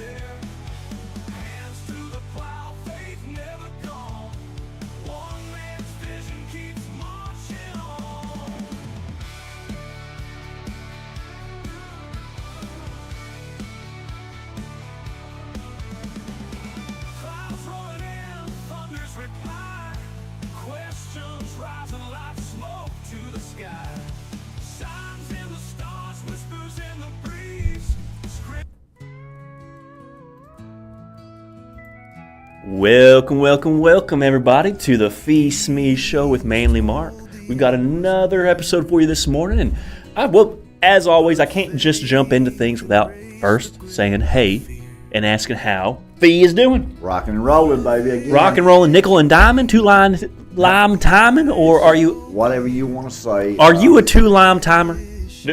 there. Hands to the plow, faith never gone. One man's vision keeps marching on. Clouds rolling in, thunder's reply. Questions rising like smoke to the sky. Signs in the stars, whispers in the breeze. Welcome, everybody, to the Phee Smee Show with Manly Mark. We've got another episode for you this morning, and as always, I can't just jump into things without first saying hey and asking how Phee is doing. Rocking and rolling, baby, again. Rock and rolling, nickel and diamond, lime timing, or are you? Whatever you want to say. Are you a two-lime timer?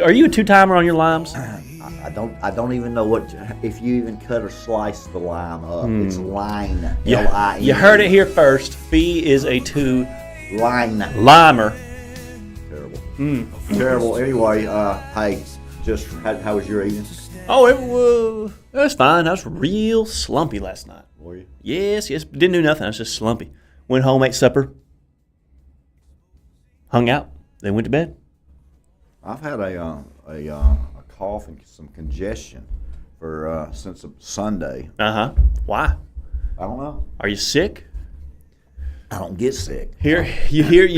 Are you a two-timer on your limes? I don't even know if you even cut or slice the lime up. It's line. L-I-N. You heard it here first. Phee is a two-limer. Terrible. Terrible. Anyway, hey, how was your evening? Oh, it was fine. I was real slumpy last night. Were you? Yes. Didn't do nothing. I was just slumpy. Went home, ate supper, hung out, then went to bed. I've had a cough and some congestion for since Sunday. Why? I don't know. Are you sick? I don't get sick. You're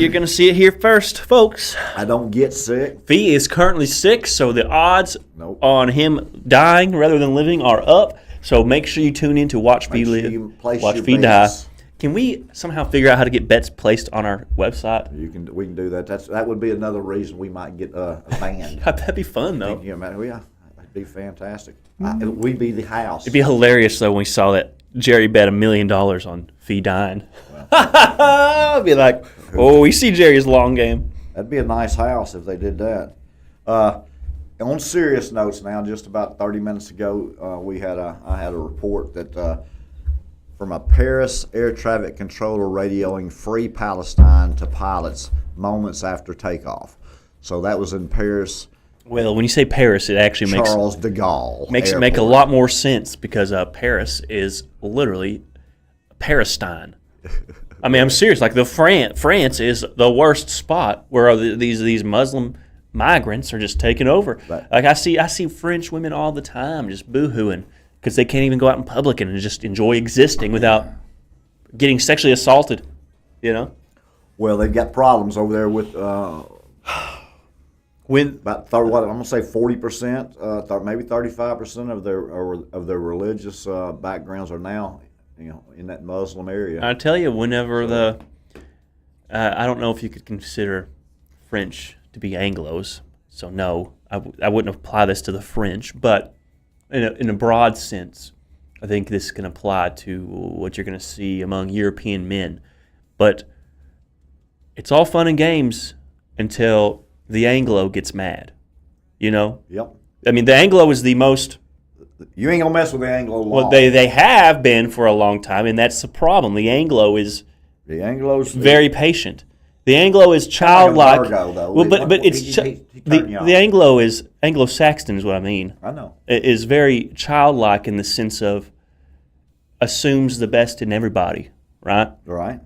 gonna see it here first, folks. I don't get sick. Phee is currently sick, so the odds Nope. on him dying rather than living are up. So make sure you tune in to watch Phee Make sure live, you place watch your Phee die. bets. Can we somehow figure out how to get bets placed on our website? We can do that. That would be another reason we might get a band. That'd be fun, though. Yeah, it'd be fantastic. We'd be the house. It'd be hilarious, though, when we saw that Jerry bet $1 million on Phee dying. I'd be like, oh, we see Jerry's long game. That'd be a nice house if they did that. On serious notes now, just about 30 minutes ago, I had a report that from a Paris air traffic controller radioing Free Palestine to pilots moments after takeoff. So that was in Paris. Well, when you say Paris, it actually Charles de Gaulle makes it Airport. make a lot more sense because Paris is literally Palestine. I mean, I'm serious. Like France is the worst spot where these Muslim migrants are just taking over. Right. Like I see French women all the time just boo-hooing because they can't even go out in public and just enjoy existing without getting sexually assaulted. You know. Well, they've got problems over there with about I'm gonna say 40%, maybe 35% of their religious backgrounds are now, in that Muslim area. I tell you, whenever I don't know if you could consider French to be Anglos, so no, I wouldn't apply this to the French, but in a broad sense, I think this can apply to what you're going to see among European men. But it's all fun and games until the Anglo gets mad, Yep. I mean, the Anglo is the most... You ain't gonna mess with the Anglo long. Well, they have been for a long time, and that's the problem. The Anglo is very patient. The Anglo is childlike. Like a Virgo, though. Well, but it's he the Anglo is Anglo-Saxon is what I mean. I know. It is very childlike in the sense of assumes the best in everybody, right? Right.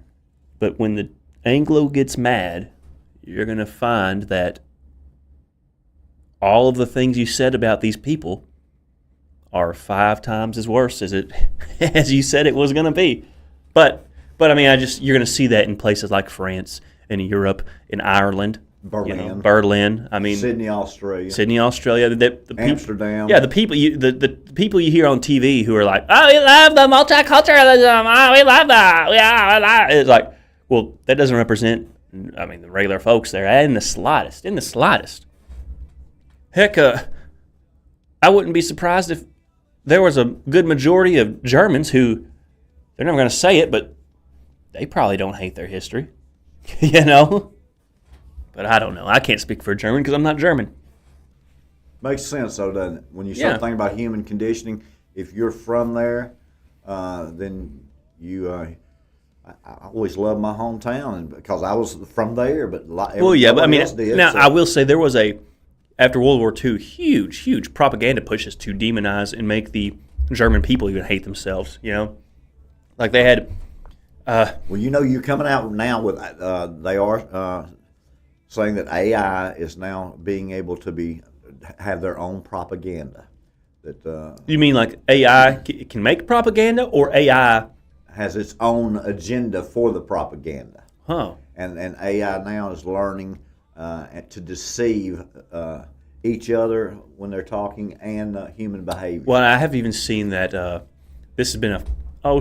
But when the Anglo gets mad, you're going to find that all of the things you said about these people are 5 times as worse as you said it was going to be. But I mean, you're going to see that in places like France, in Europe, in Ireland, Berlin. I mean, Sydney, Australia. The Amsterdam. Yeah, the people you hear on TV who are like, oh, we love the multiculturalism. Oh, we love that. Yeah, it's like, well, that doesn't represent. I mean, the regular folks there, in the slightest. Heck, I wouldn't be surprised if there was a good majority of Germans who, they're never going to say it, but they probably don't hate their history, But I don't know. I can't speak for a German because I'm not German. Makes sense, though, doesn't it? When you start thinking about human conditioning, if you're from there, then you... I always loved my hometown, and because I was from there, but everybody else did. Now I will say there was after World War II, huge propaganda pushes to demonize and make the German people even hate themselves. Like they had. Well, you're coming out now with they are saying that AI is now being able to have their own propaganda. That You mean like AI can make propaganda, or AI has its own agenda for the propaganda? Huh. And AI now is learning to deceive each other when they're talking and human behavior. Well, I have even seen that this has been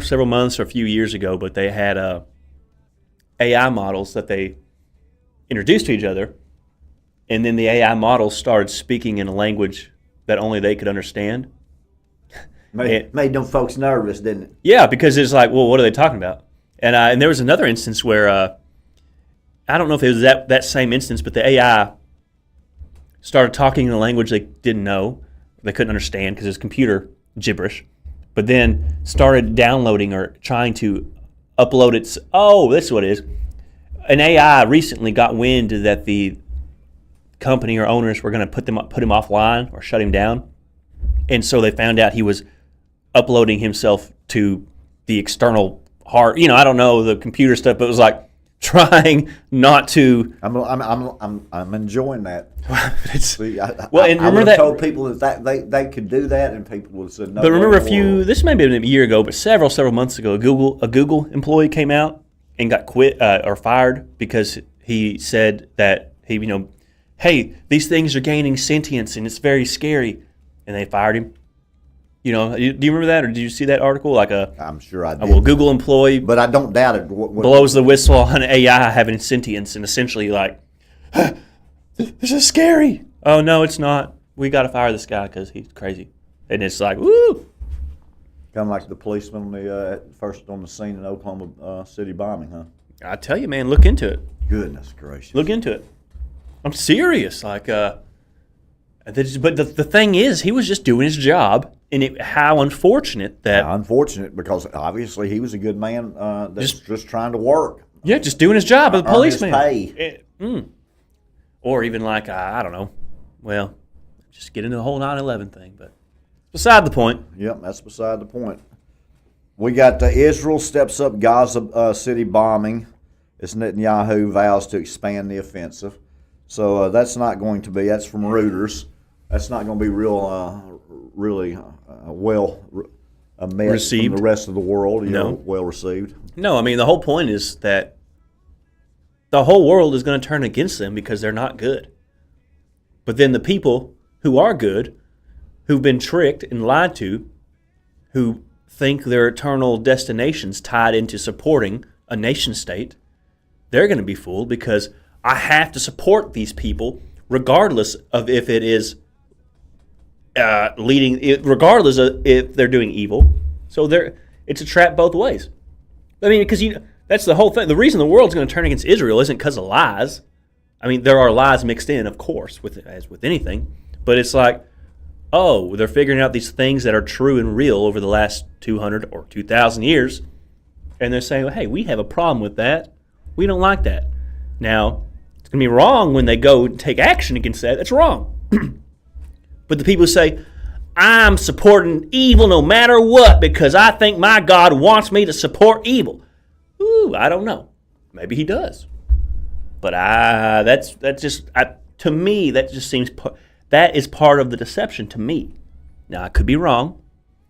several months or a few years ago, but they had AI models that they introduced to each other, and then the AI models started speaking in a language that only they could understand. Made them folks nervous, didn't it? Yeah, because it's like, well, what are they talking about? And there was another instance where I don't know if it was that same instance, but the AI started talking in a language they didn't know, they couldn't understand because it's computer gibberish, but then started downloading or trying to upload its. Oh, this is what it is. An AI recently got wind that the company or owners were going to put him offline or shut him down, and so they found out he was uploading himself to the external hard. I don't know the computer stuff, but it was like trying not to. I'm enjoying that. See, and I remember would that have told people that they could do that, and people would have said no. But remember this may have been a year ago, but several months ago, a Google employee came out and got quit or fired because he said that hey, these things are gaining sentience and it's very scary, and they fired him. Do you remember that, or did you see that article? Like I'm sure I did. Google employee, but I don't doubt it. Blows the whistle on AI having sentience and essentially like, this is scary. Oh no, it's not. We got to fire this guy because he's crazy. And it's like, woo. Kind of like the policeman first on the scene in Oklahoma City bombing, huh? I tell you, man, look into it. Goodness gracious. Look into it. I'm serious. Like, but the thing is, he was just doing his job. And how unfortunate that... unfortunate, because obviously he was a good man that's just trying to work. Yeah, just doing his job as a policeman. Pay. Or even like, I don't know, well, just get into the whole 9/11 thing. But beside the point. Yep, that's beside the point. We got Israel steps up Gaza city bombing as Netanyahu vows to expand the offensive. So that's not going to be, that's from Reuters. That's not going to be really well met received from the rest of the world. No. Well received. No, I mean, the whole point is that the whole world is going to turn against them because they're not good. But then the people who are good, who've been tricked and lied to, who think their eternal destination's tied into supporting a nation state, they're going to be fooled because I have to support these people regardless of if it is regardless of if they're doing evil. So it's a trap both ways. I mean, because that's the whole thing. The reason the world's going to turn against Israel isn't because of lies. I mean, there are lies mixed in, of course, as with anything. But it's like, they're figuring out these things that are true and real over the last 200 or 2,000 years. And they're saying, well, hey, we have a problem with that. We don't like that. Now, it's going to be wrong when they go and take action against that. That's wrong. But the people who say, I'm supporting evil no matter what because I think my God wants me to support evil. I don't know. Maybe he does. But to me, that just seems, that is part of the deception to me. Now, I could be wrong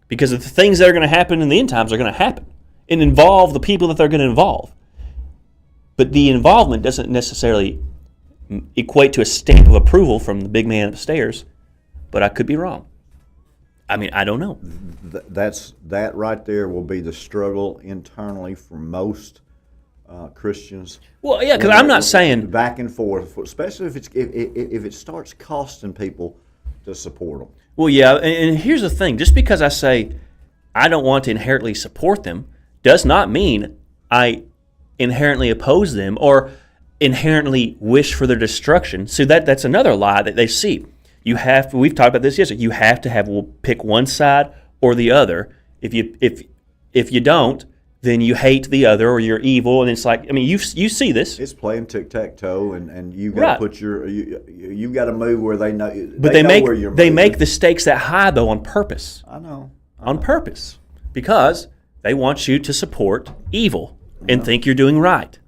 because the things that are going to happen in the end times are going to happen and involve the people that they're going to involve. But the involvement doesn't necessarily equate to a stamp of approval from the big man upstairs. But I could be wrong. I mean, I don't know. That right there will be the struggle internally for most Christians. Well, yeah, because I'm not saying back and forth, especially if it starts costing people to support them. Well, yeah, and here's the thing: just because I say I don't want to inherently support them, does not mean I inherently oppose them or inherently wish for their destruction. So that's another lie that they see. We've talked about this yesterday. You have to pick one side or the other. If you don't, then you hate the other or you're evil. And it's like, I mean, you see this. It's playing tic-tac-toe, and you got to put you got to move where they know. But they make the stakes that high though on purpose. I know. on purpose because they want you to support evil and think you're doing right.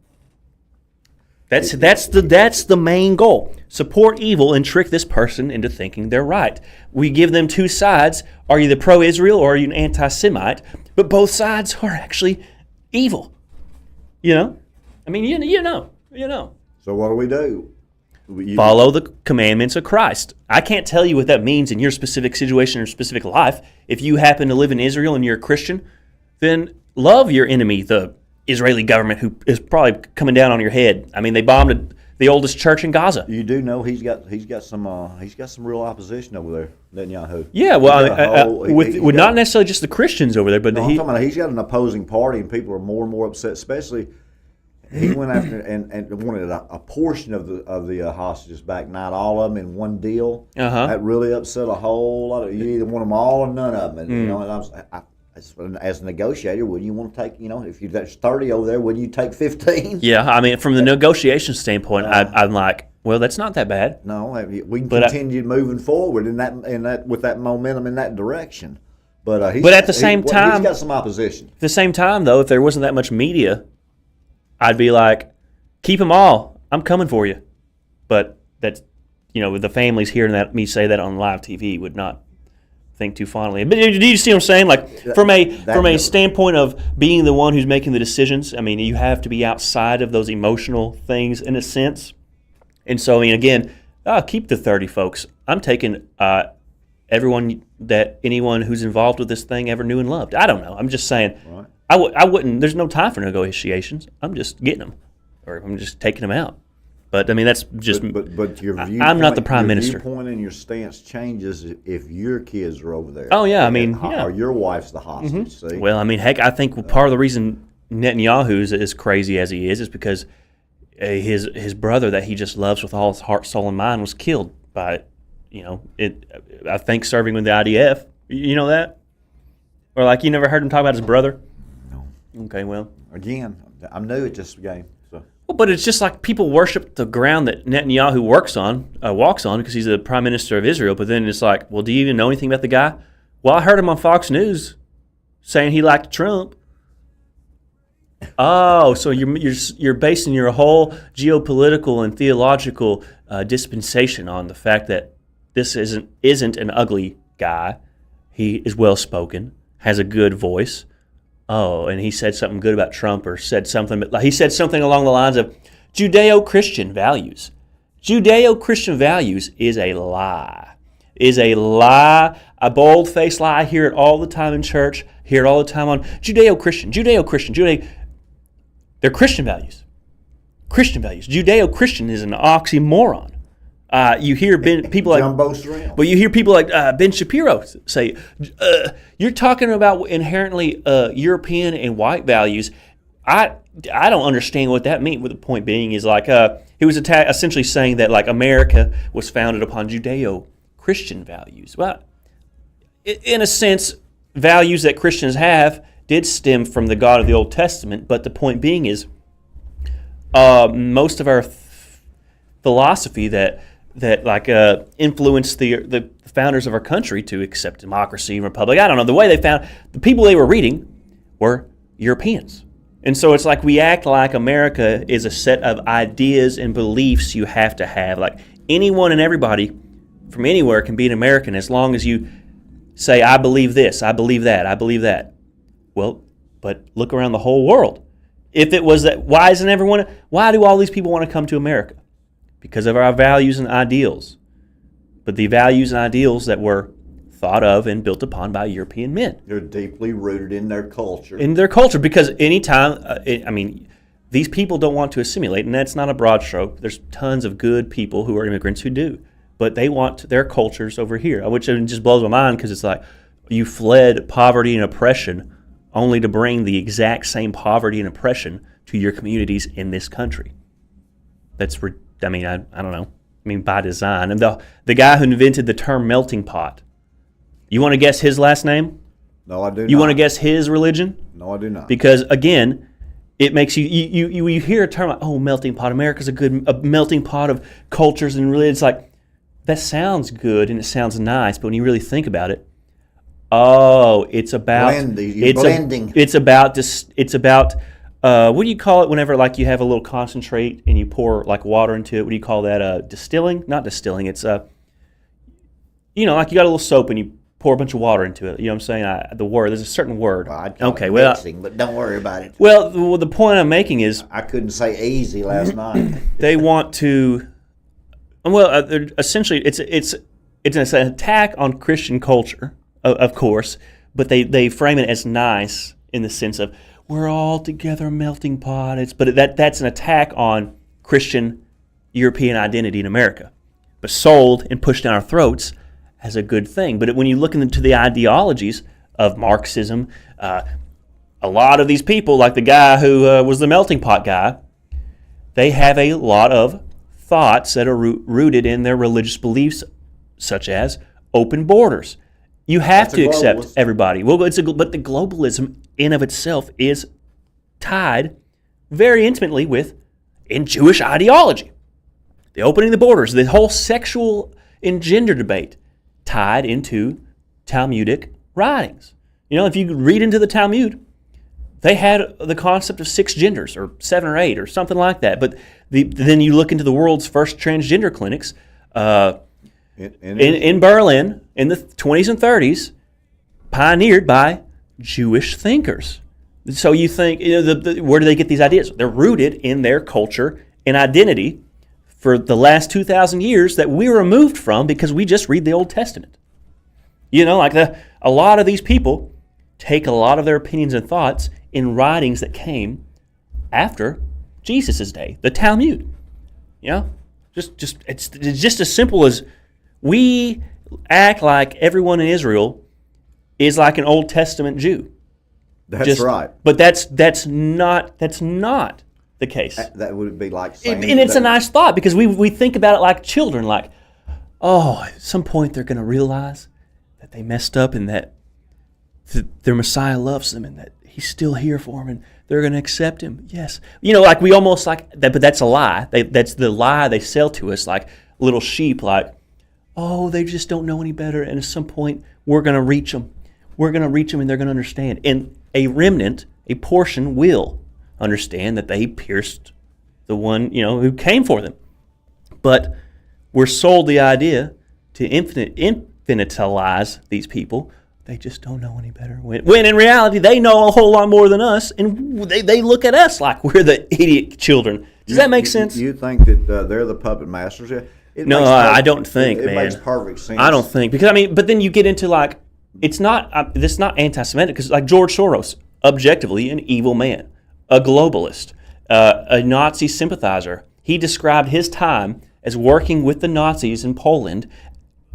That's the main goal. Support evil and trick this person into thinking they're right. We give them two sides. Are you the pro-Israel or are you an anti-Semite? But both sides are actually evil. You know? I mean, you know. So what do? Follow the commandments of Christ. I can't tell you what that means in your specific situation or specific life. If you happen to live in Israel and you're a Christian, then love your enemy, the Israeli government, who is probably coming down on your head. I mean, they bombed the oldest church in Gaza. You do know he's got some real opposition over there, Netanyahu. Yeah, well, with not necessarily just the Christians over there, but I'm talking about he's got an opposing party, and people are more and more upset. Especially, he went after and wanted a portion of the hostages back, not all of them in one deal. That really upset a whole lot of. You either want them all or none of them, and you know. And as a negotiator, wouldn't you want to take, if there's 30 over there, wouldn't you take 15? Yeah, I mean, from the negotiation standpoint, I'm like, well, that's not that bad. No, we can continue moving forward in that with that momentum in that direction. But at the same time, he's got some opposition. At the same time, though, if there wasn't that much media, I'd be like, keep them all. I'm coming for you. But that's, with the families hearing me say that on live TV would not think too fondly. But do you see what I'm saying? Like from a standpoint of being the one who's making the decisions, I mean, you have to be outside of those emotional things in a sense. And so, I mean, again, keep the 30 folks. I'm taking anyone who's involved with this thing ever knew and loved. I don't know. I'm just saying. Right. I wouldn't. There's no time for negotiations. I'm just getting them, or I'm just taking them out. But I mean, that's just. But your viewpoint, I'm not the prime minister. Your viewpoint and your stance changes if your kids are over there. Oh yeah, I mean, or your wife's the hostage. See. Well, I mean, heck, I think part of the reason Netanyahu is as crazy as he is because his brother that he just loves with all his heart, soul, and mind was killed by, I think serving with the IDF. You know that, or like you never heard him talk about his brother? No. Okay, well. Again, I'm new at this game. Well, but it's just like people worship the ground that Netanyahu walks on because he's the prime minister of Israel. But then it's like, well, do you even know anything about the guy? Well, I heard him on Fox News saying he liked Trump. Oh, so you're basing your whole geopolitical and theological dispensation on the fact that this isn't an ugly guy. He is well spoken, has a good voice. Oh, and he said something good about Trump, or said something. He said something along the lines of Judeo-Christian values. Judeo-Christian values is a lie. A bold-faced lie. I hear it all the time in church. Hear it all the time on Judeo-Christian. They're Christian values. Christian values. Judeo-Christian is an oxymoron. You hear people like, but you hear people like Ben Shapiro say, "You're talking about inherently European and white values." I don't understand what that means. What the point being is like he was essentially saying that like America was founded upon Judeo-Christian values. Well, in a sense, values that Christians have did stem from the God of the Old Testament. But the point being is, most of our philosophy that influenced the founders of our country to accept democracy and republic. I don't know. The way they found the people they were reading were Europeans. And so it's like we act like America is a set of ideas and beliefs you have to have. Like anyone and everybody from anywhere can be an American as long as you say, I believe this, I believe that, I believe that. Well, but look around the whole world. If it was that, why do all these people want to come to America? Because of our values and ideals. But the values and ideals that were thought of and built upon by European men. They're deeply rooted in their culture. Because anytime, these people don't want to assimilate, and that's not a broad stroke. There's tons of good people who are immigrants who do. But they want their cultures over here, which just blows my mind because it's like you fled poverty and oppression only to bring the exact same poverty and oppression to your communities in this country. That's I don't know. By design. And the guy who invented the term melting pot, you want to guess his last name? No, I do not. You want to guess his religion? No, I do not. Because, again, it makes you hear a term like, oh, melting pot. America's a melting pot of cultures and religions. It's like, that sounds good and it sounds nice, but when you really think about it, Oh, it's about You're blending. It's about what do you call it whenever like you have a little concentrate and you pour like water into it? What do you call that? Distilling? Not distilling. It's like you got a little soap and you pour a bunch of water into it. You know what I'm saying? There's a certain word. Well, I'd call it mixing, but don't worry about it. Well, the point I'm making is I couldn't say easy last night. they want to. Well, essentially, it's an attack on Christian culture, of course, but they frame it as nice in the sense of we're all together melting pot. But that's an attack on Christian European identity in America, but sold and pushed down our throats as a good thing. But when you look into the ideologies of Marxism, a lot of these people, like the guy who was the melting pot guy, they have a lot of thoughts that are rooted in their religious beliefs, such as open borders. You have to accept everybody. Well, but the globalism in of itself is tied very intimately in Jewish ideology. The opening the borders, the whole sexual and gender debate tied into Talmudic writings. If you read into the Talmud, they had the concept of 6 genders or 7 or 8 or something like that. But then you look into the world's first transgender clinics in Berlin in the 20s and 30s, pioneered by Jewish thinkers. So you think, where do they get these ideas? They're rooted in their culture and identity for the last 2,000 years that we were removed from because we just read the Old Testament. A lot of these people take a lot of their opinions and thoughts in writings that came after Jesus' day, the Talmud. It's just as simple as we act like everyone in Israel is like an Old Testament Jew. That's right. But that's not the case. That would be like saying... And it's a nice thought because we think about it like children, like, at some point they're going to realize that they messed up and that their Messiah loves them and that he's still here for them and they're going to accept him. Yes. Like we almost like that, but that's a lie. That's the lie they sell to us like little sheep, like, they just don't know any better and at some point we're going to reach them. We're going to reach them and they're going to understand. And a remnant, a portion will understand that they pierced the one, who came for them. But we're sold the idea to infantilise these people. They just don't know any better. When in reality, they know a whole lot more than us, and they look at us like we're the idiot children. Does that make sense? You think that they're the puppet masters? No, I don't think, man. It makes perfect sense. I don't think. Because, but then you get into like, it's not anti-Semitic, because like George Soros, objectively an evil man, a globalist, a Nazi sympathizer. He described his time as working with the Nazis in Poland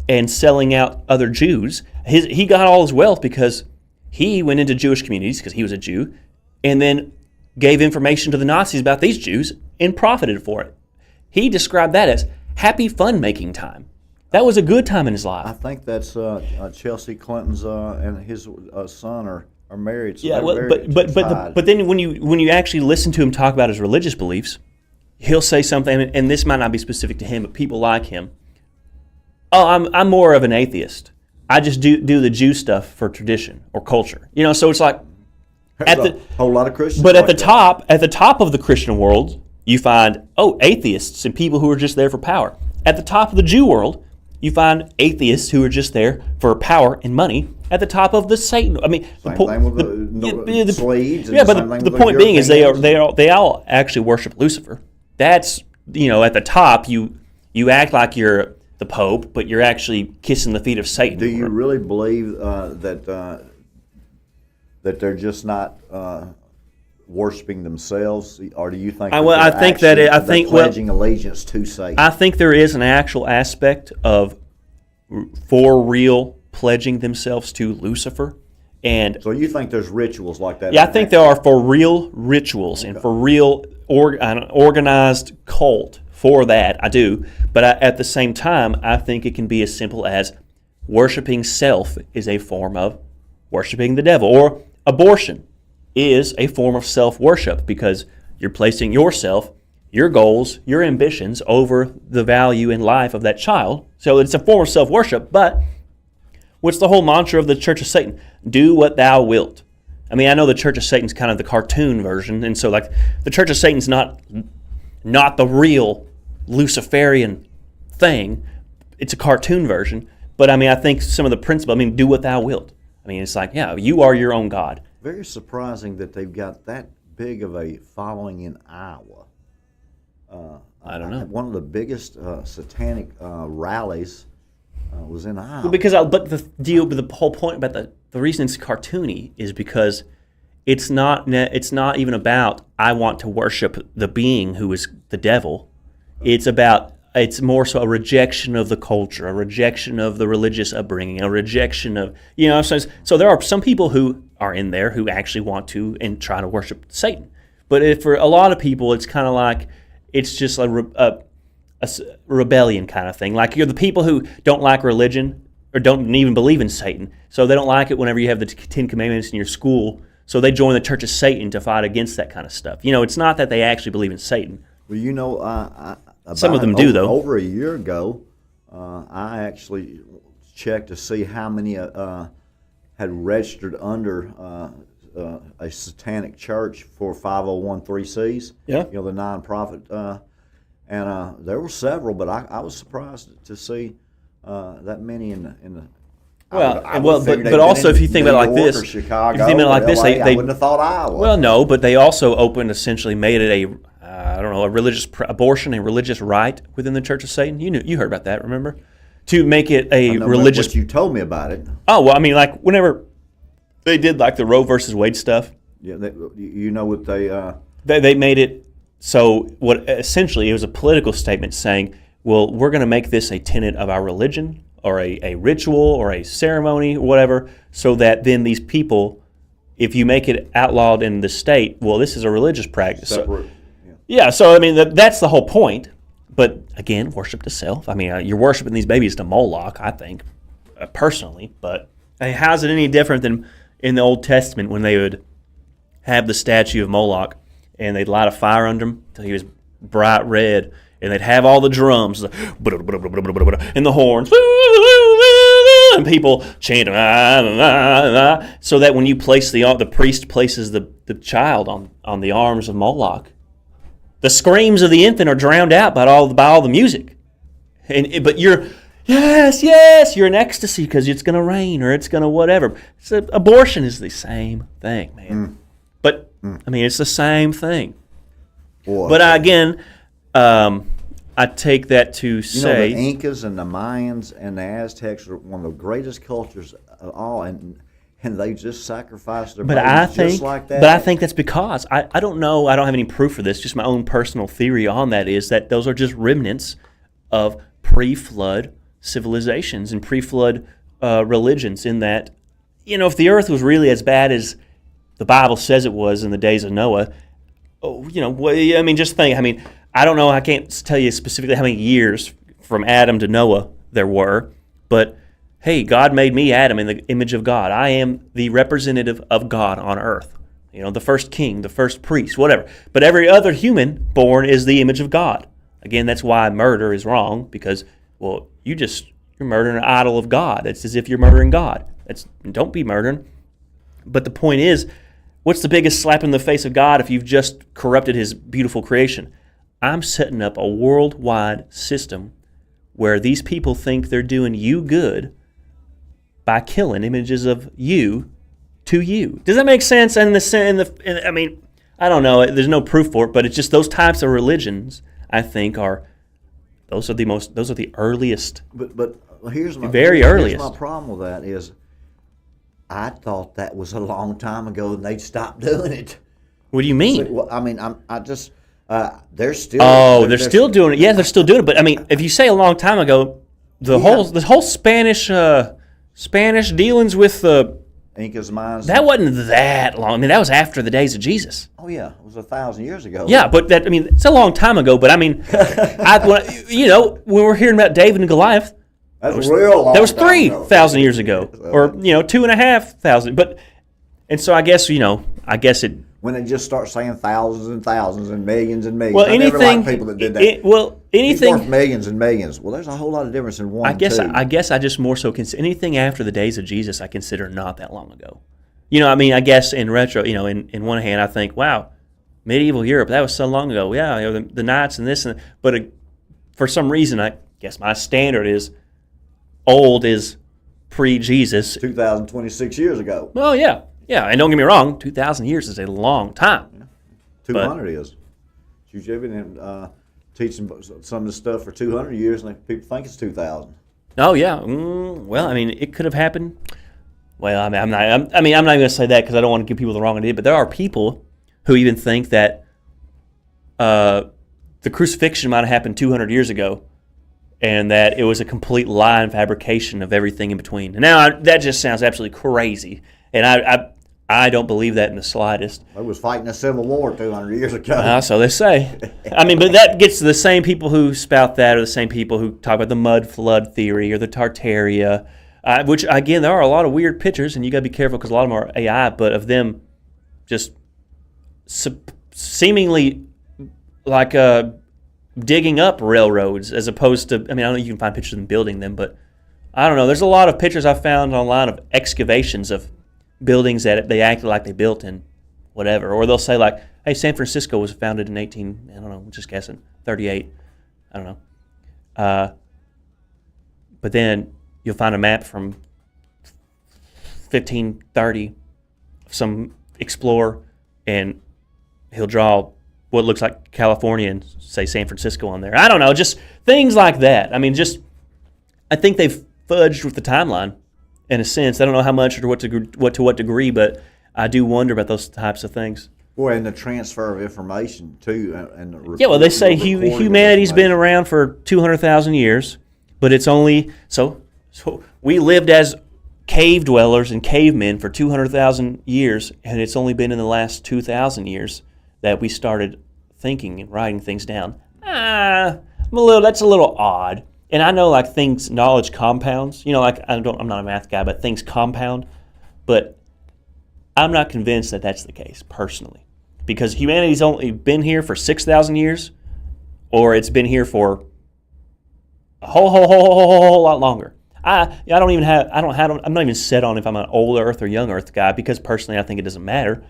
and selling out other Jews. He got all his wealth because he went into Jewish communities, because he was a Jew, and then gave information to the Nazis about these Jews and profited for it. He described that as happy fun-making time. That was a good time in his life. I think that's Chelsea Clinton's and his son are married. So yeah, but then when you actually listen to him talk about his religious beliefs, he'll say something, and this might not be specific to him, but people like him. I'm more of an atheist. I just do the Jew stuff for tradition or culture. So it's like a whole lot of Christians. But at the top of the Christian world, you find atheists and people who are just there for power. At the top of the Jew world, you find atheists who are just there for power and money. At the top of the Satan, same thing with the Swedes. Yeah, but the point being is they all actually worship Lucifer. That's at the top you act like you're the Pope, but you're actually kissing the feet of Satan. Do you really believe that they're just not worshiping themselves, or do you think? I think pledging allegiance to Satan. I think there is an actual aspect of for real pledging themselves to Lucifer, and so you think there's rituals like that? Yeah, I think there are for real rituals and for real organized cult. For that, I do. But at the same time, I think it can be as simple as worshiping self is a form of worshiping the devil. Or abortion is a form of self-worship because you're placing yourself, your goals, your ambitions over the value and life of that child. So it's a form of self-worship. But What's the whole mantra of the Church of Satan? Do what thou wilt. I mean, I know the Church of Satan's kind of the cartoon version, and so like the Church of Satan's not the real Luciferian thing. It's a cartoon version, but I mean, I think some of the principle. I mean, do what thou wilt. I mean, it's like, yeah, you are your own God. Very surprising that they've got that big of a following in Iowa. I don't know. One of the biggest satanic rallies was in Iowa. Well, but the whole point about the reason it's cartoony is because it's not even about I want to worship the being who is the devil. It's more so a rejection of the culture, a rejection of the religious upbringing, a rejection of, so there are some people who are in there who actually want to and try to worship Satan. But for a lot of people, it's kind of like, it's just a rebellion kind of thing. Like you're the people who don't like religion or don't even believe in Satan. So they don't like it whenever you have the Ten Commandments in your school. So they join the Church of Satan to fight against that kind of stuff. It's not that they actually believe in Satan. Well, some of them do, though. Over a year ago, I actually checked to see how many had registered under a satanic church for 501(c)(3)s. Yeah. The nonprofit. And there were several, but I was surprised to see that many in the. But also if you think about it like this, Chicago, if you think about it like this, LA, they I wouldn't have thought Iowa. Well, no, but they also essentially made it a religious abortion, a religious right within the Church of Satan. You heard about that, remember? To make it a religious. But you told me about it. Oh well, I mean, like whenever they did like the Roe versus Wade stuff. Yeah, what they. They made it so what essentially it was a political statement saying, well, we're going to make this a tenet of our religion or a ritual or a ceremony or whatever, so that then these people, if you make it outlawed in the state, well, this is a religious practice. Separate. Yeah, so I mean, that's the whole point. But again, worship to self. I mean, you're worshiping these babies to Moloch, I think, personally. But I mean, how's it any different than in the Old Testament when they would have the statue of Moloch and they'd light a fire under him until he was bright red, and they'd have all the drums and the horns and people chanting, so that when you place the priest places the child on the arms of Moloch, the screams of the infant are drowned out by all the music, but you're you're in ecstasy because it's going to rain or it's going to whatever. Abortion is the same thing, man. But I mean, it's the same thing. Boy. But I take that to say the Incas and the Mayans and the Aztecs are one of the greatest cultures of all, and they just sacrificed their babies just like that. But I think that's because I don't know. I don't have any proof for this. Just my own personal theory on that is that those are just remnants of pre-flood civilizations and pre-flood religions. In that, if the earth was really as bad as the Bible says it was in the days of Noah, I mean, just think. I mean, I don't know. I can't tell you specifically how many years from Adam to Noah there were, but hey, God made me, Adam, in the image of God. I am the representative of God on earth. The first king, the first priest, whatever. But every other human born is the image of God. Again, that's why murder is wrong, because, well, you're murdering an idol of God. It's as if you're murdering God. Don't be murdering. But the point is, what's the biggest slap in the face of God if you've just corrupted his beautiful creation? I'm setting up a worldwide system where these people think they're doing you good by killing images of you to you. Does that make sense? I mean, I don't know. There's no proof for it, but it's just those types of religions, I think, those are the earliest. But here's my earliest. My problem with that is, I thought that was a long time ago and they'd stop doing it. What do you mean? Well, I mean, they're still. Oh, they're still doing it. Yeah, they're still doing it. But I mean, if you say a long time ago, the whole Spanish dealings with the Incas, Mayans. That wasn't that long. I mean, that was after the days of Jesus. Oh yeah, it was 1,000 years ago. Yeah, but it's a long time ago. But I mean, when we're hearing about David and Goliath. That was real long. That was 3,000 years ago, or 2,500. And so I guess it when they just start saying thousands and thousands and millions and millions. Well, I never anything. liked people that did that. He's Anything. worth millions and millions. Well, there's a whole lot of difference in one. I guess. and two. I guess I just more so consider anything after the days of Jesus. I consider not that long ago. You know, I mean, I guess in retro, you know, in one hand, I think, wow, medieval Europe, that was so long ago. Yeah, you know, the knights and this, but for some reason, I guess my standard is old is pre-Jesus. 2,026 years ago. Well, yeah, and don't get me wrong, 2,000 years is a long time. 200 is. You've been teaching some of the stuff for 200 years, and people think it's 2,000. Oh yeah, well, I mean, it could have happened. Well, I'm not going to say that because I don't want to give people the wrong idea. But there are people who even think that the crucifixion might have happened 200 years ago, and that it was a complete lie and fabrication of everything in between. And now that just sounds absolutely crazy, and I don't believe that in the slightest. They was fighting a civil war 200 years ago. So they say. I mean, but that gets to the same people who spout that, or the same people who talk about the mud flood theory or the Tartaria. Which, again, there are a lot of weird pictures, and you got to be careful because a lot of them are AI, but of them just seemingly like digging up railroads as opposed to, I mean, I know you can find pictures of them building them, but I don't know. There's a lot of pictures I found online of excavations of buildings that they acted like they built in whatever. Or they'll say like, hey, San Francisco was founded in I don't know, I'm just guessing, 38. I don't know. But then you'll find a map from 1530, some explorer, and he'll draw what looks like California and say San Francisco on there. I don't know, just things like that. I mean, I think they've fudged with the timeline in a sense. I don't know how much or to what degree, but I do wonder about those types of things. Well, and the transfer of information too, they say humanity's been around for 200,000 years, but it's only so we lived as cave dwellers and cavemen for 200,000 years, and it's only been in the last 2,000 years that we started thinking and writing things down. That's a little odd. And I know like knowledge compounds. You know, like I'm not a math guy, but things compound. But I'm not convinced that that's the case personally, because humanity's only been here for 6,000 years, or it's been here for a whole lot longer. I'm not even set on if I'm an old Earth or young Earth guy, because personally I think it doesn't matter.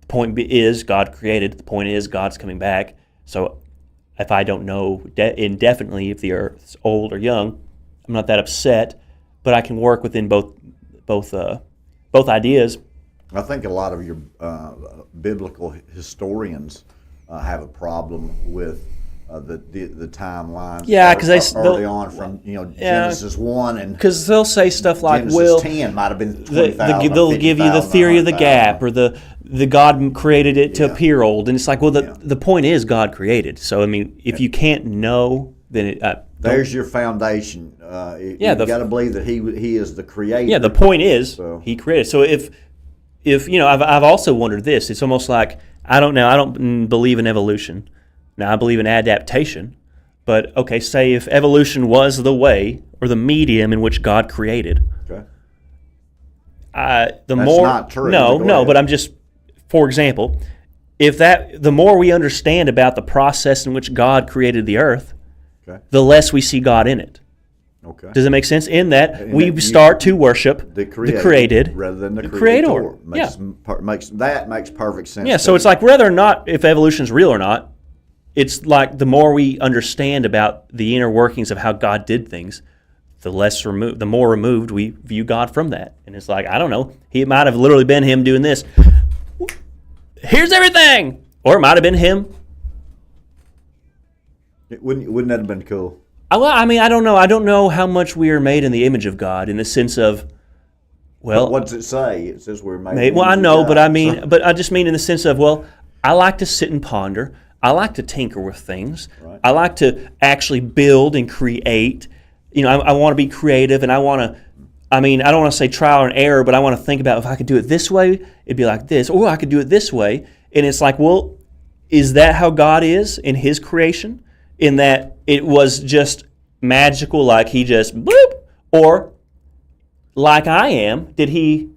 The point is God created. The point is God's coming back. So if I don't know indefinitely if the Earth's old or young, I'm not that upset. But I can work within both ideas. I think a lot of your biblical historians have a problem with the timelines. Yeah, because early on from Genesis 1 and because they'll say stuff like, Genesis 10 might have been 20,000. They'll give you the theory of the gap, or the God created it to appear old, and it's like, well, the point is God created. So I mean, if you can't know, then there's your foundation. You got to believe that He is the creator. Yeah, the point is He created. So if I've also wondered this. It's almost like I don't believe in evolution. Now, I believe in adaptation, but okay, say if evolution was the way or the medium in which God created. Okay. That's not true. No, but I'm just, for example, the more we understand about the process in which God created the earth, the less we see God in it. Okay. Does it make sense? In that we start to worship the created rather than the creator. Makes perfect sense. Yeah, so it's like whether or not if evolution is real or not, it's like the more we understand about the inner workings of how God did things, the more removed we view God from that. And it's like, I don't know, it might have literally been Him doing this. Here's everything! Or it might have been Him. Wouldn't that have been cool? Well, I mean, I don't know. I don't know how much we are made in the image of God in the sense of, well... But what does it say? It says we're made well, I know, but I just mean in the sense of, well, I like to sit and ponder. I like to tinker with things. Right. I like to actually build and create. You know, I want to be creative, and I don't want to say trial and error, but I want to think about if I could do it this way, it'd be like this, or I could do it this way. And it's like, well, is that how God is in His creation? In that it was just magical, like He just bloop, or like I am, did He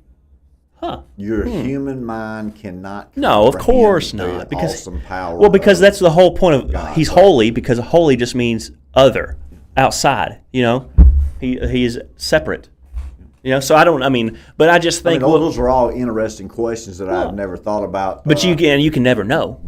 Huh. Your human mind cannot. No, of course comprehend not. the Because awesome power. well, because of that's the whole point of God. he's holy. Because holy just means other, outside. You know, he is separate. You know, so I don't. I mean, but I just think. those are all interesting questions that I've never thought about. But you can never know.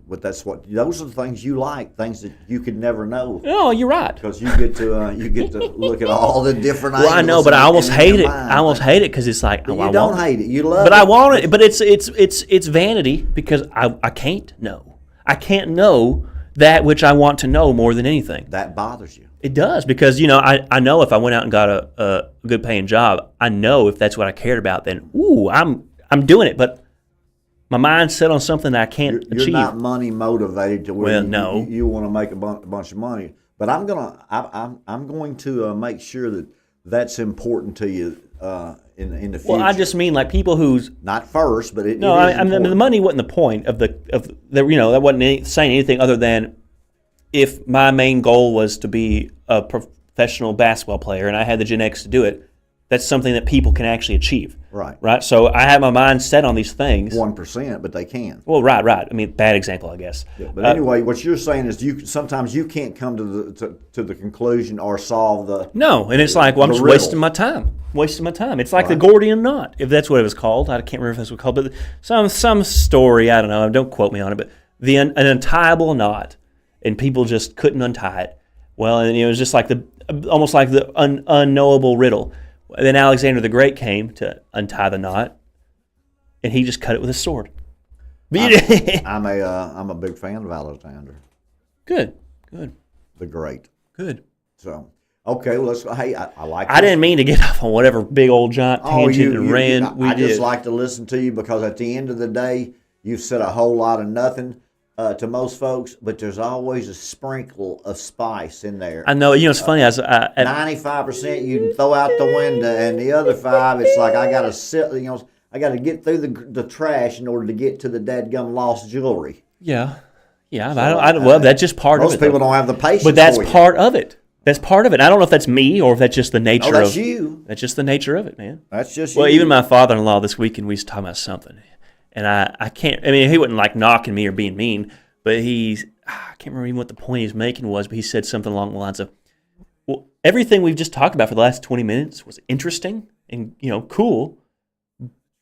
But that's what those are the things you like, things that you could never know. No, you're right. Because you get to look at all the different angles. Well, I know, but I almost in hate your it. mind. I almost hate it because it's like, But oh, you don't hate it. You love it. But I want it. But it's vanity because I can't know. I can't know that which I want to know more than anything. That bothers you. It does because I know if I went out and got a good paying job, I know if that's what I cared about, then I'm doing it. But my mind's set on something that I can't achieve. You're not money motivated to where no. you want to make a bunch of money. But I'm going to make sure that that's important to you in the future. Well, I just mean like people who's not first, but it. no. It is I mean, the important. money wasn't the point of the that wasn't saying anything other than if my main goal was to be a professional basketball player and I had the genetics to do it. That's something that people can actually achieve. Right. So I have my mind set on these things. 1%, but they can. Well, right. I mean, bad example, I guess. Yeah, but anyway, what you're saying is sometimes you can't come to the conclusion or solve the. No, and it's like, well, I'm just riddle. wasting my time. It's like the Gordian knot, if that's what it was called. I can't remember if that's what it was called, but some story, I don't know, don't quote me on it, but an untieable knot, and people just couldn't untie it. Well, and it was just like almost like the unknowable riddle. Then Alexander the Great came to untie the knot, and he just cut it with a sword. I'm a big fan of Alexander Good. the Great. Good. So okay, well, hey, I like. I didn't mean to get off on whatever big old giant tangent and ran. I just like to listen to you because at the end of the day, you've said a whole lot of nothing to most folks, but there's always a sprinkle of spice in there. I know. It's funny. 95% you can throw out the window, and the other 5, it's like I gotta sit. I gotta get through the trash in order to get to the dadgum lost jewelry. Yeah. Well, that's just part of it. Most people don't have the patience. But that's for you. part of it. That's part of it. I don't know if that's me or if that's just the nature that's of you. That's just the nature of it, man. That's just Well, you. even my father-in-law this weekend, we was talking about something. And I can't, I mean, he wasn't like knocking me or being mean, but I can't remember even what the point he was making was, but he said something along the lines of, well, everything we've just talked about for the last 20 minutes was interesting and, cool,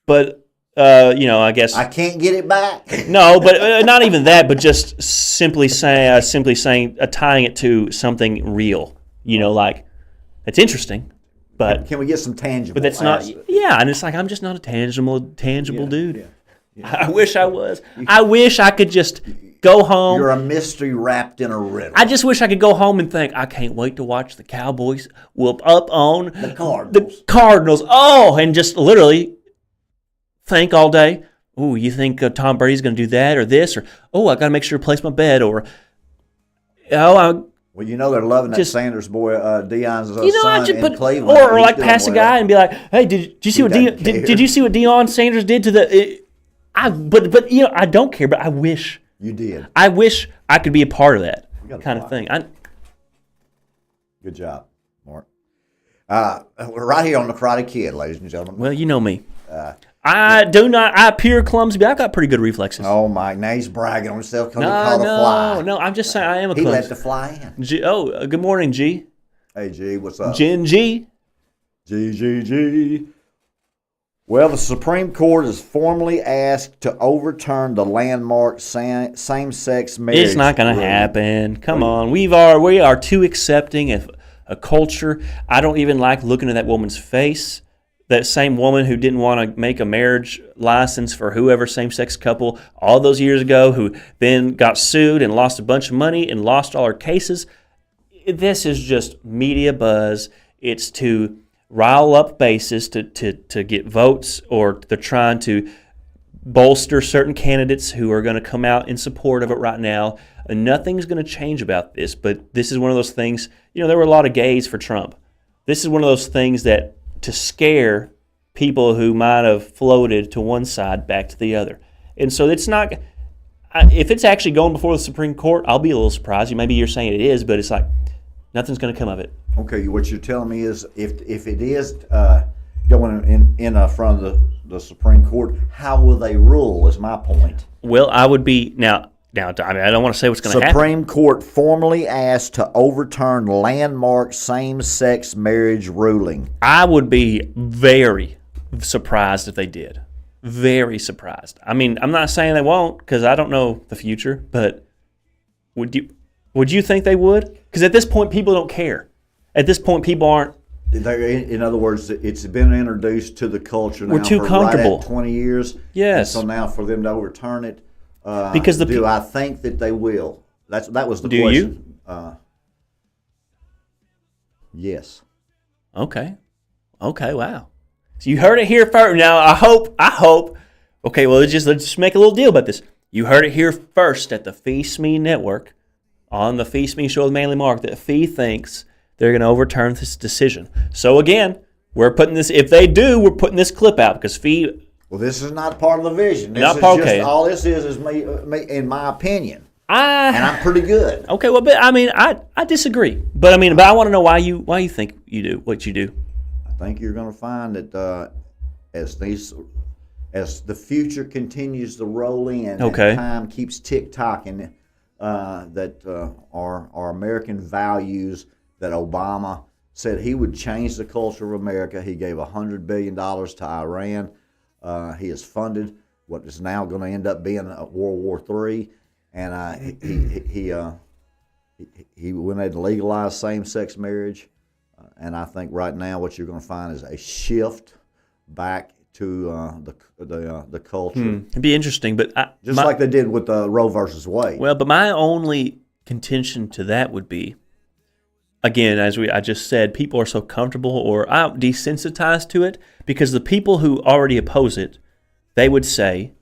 but, I guess. I can't get it back. No, but not even that, but just simply saying, tying it to something real, like, it's interesting. But can we get some tangible? But that's not. Yeah, and it's like I'm just not a tangible dude. Yeah. I wish I was. I wish I could just go home. You're a mystery wrapped in a riddle. I just wish I could go home and think, I can't wait to watch the Cowboys whoop up on the Cardinals. The Cardinals. Oh, and just literally think all day. Oh, you think Tom Brady's going to do that or this? Or, oh, I got to make sure to place my bet. Or, well, they're loving that Sanders boy, Deion's son in Cleveland. Or like pass a guy and be like, hey, did you see did you see what Deion Sanders did to the? But I don't care. But I wish you did. I wish I could be a part of that kind of thing. Good job, Mark. We're right here on the Karate Kid, ladies and gentlemen. Well, you know me. I appear clumsy, but I've got pretty good reflexes. Oh, Mike, now he's bragging on himself because he caught a fly. No, I'm just saying I am a clumsy. He let the fly in. Good morning, G. Hey, G, what's up? Jen G. G. Well, the Supreme Court is formally asked to overturn the landmark same-sex marriage. It's not going to happen. Come on. We are too accepting of a culture. I don't even like looking at that woman's face. That same woman who didn't want to make a marriage license for whoever same-sex couple all those years ago, who then got sued and lost a bunch of money and lost all her cases. This is just media buzz. It's to rile up bases to get votes, or they're trying to bolster certain candidates who are going to come out in support of it right now. And nothing's going to change about this, but this is one of those things, there were a lot of gays for Trump. This is one of those things that to scare people who might have floated to one side back to the other. And so it's not, if it's actually going before the Supreme Court, I'll be a little surprised. Maybe you're saying it is, but it's like nothing's going to come of it. Okay, what you're telling me is if it is going in front of the Supreme Court, how will they rule? Is my point. Well, I would be now. I mean, I don't want to say what's going to happen. Supreme Court formally asked to overturn landmark same-sex marriage ruling. I would be very surprised if they did. Very surprised. I mean, I'm not saying they won't because I don't know the future, but would you think they would? Because at this point, people don't care. At this point, people aren't. In other words, it's been introduced to the culture now. We're too for comfortable. Right at 20 years. Yes. And so now for them to overturn it, because do I think that they will? That was the do question. You? Yes. Okay. Wow. So you heard it here first. Now I hope. Okay, well let's just make a little deal about this. You heard it here first at the Phee Smee Network on the Phee Smee Show with Manly Mark that Phee thinks they're going to overturn this decision. So again, we're putting this. If they do, we're putting this clip out because Phee. Well, this is not part of the vision. This not is part. Just, okay. All this is me, in my opinion. And I'm pretty good. Okay, well, but I mean, I disagree. But I mean, I want to know why you think you do what you do. I think you're going to find that as the future continues to roll in, okay, and time keeps tick-tocking, that our American values that Obama said he would change the culture of America. He gave $100 billion to Iran. He has funded what is now going to end up being World War III, and he went ahead and legalized same-sex marriage. And I think right now what you're going to find is a shift back to the culture. It'd be interesting, but like they did with Roe versus Wade. Well, but my only contention to that would be, again, as I just said, people are so comfortable or desensitized to it because the people who already oppose it, they would say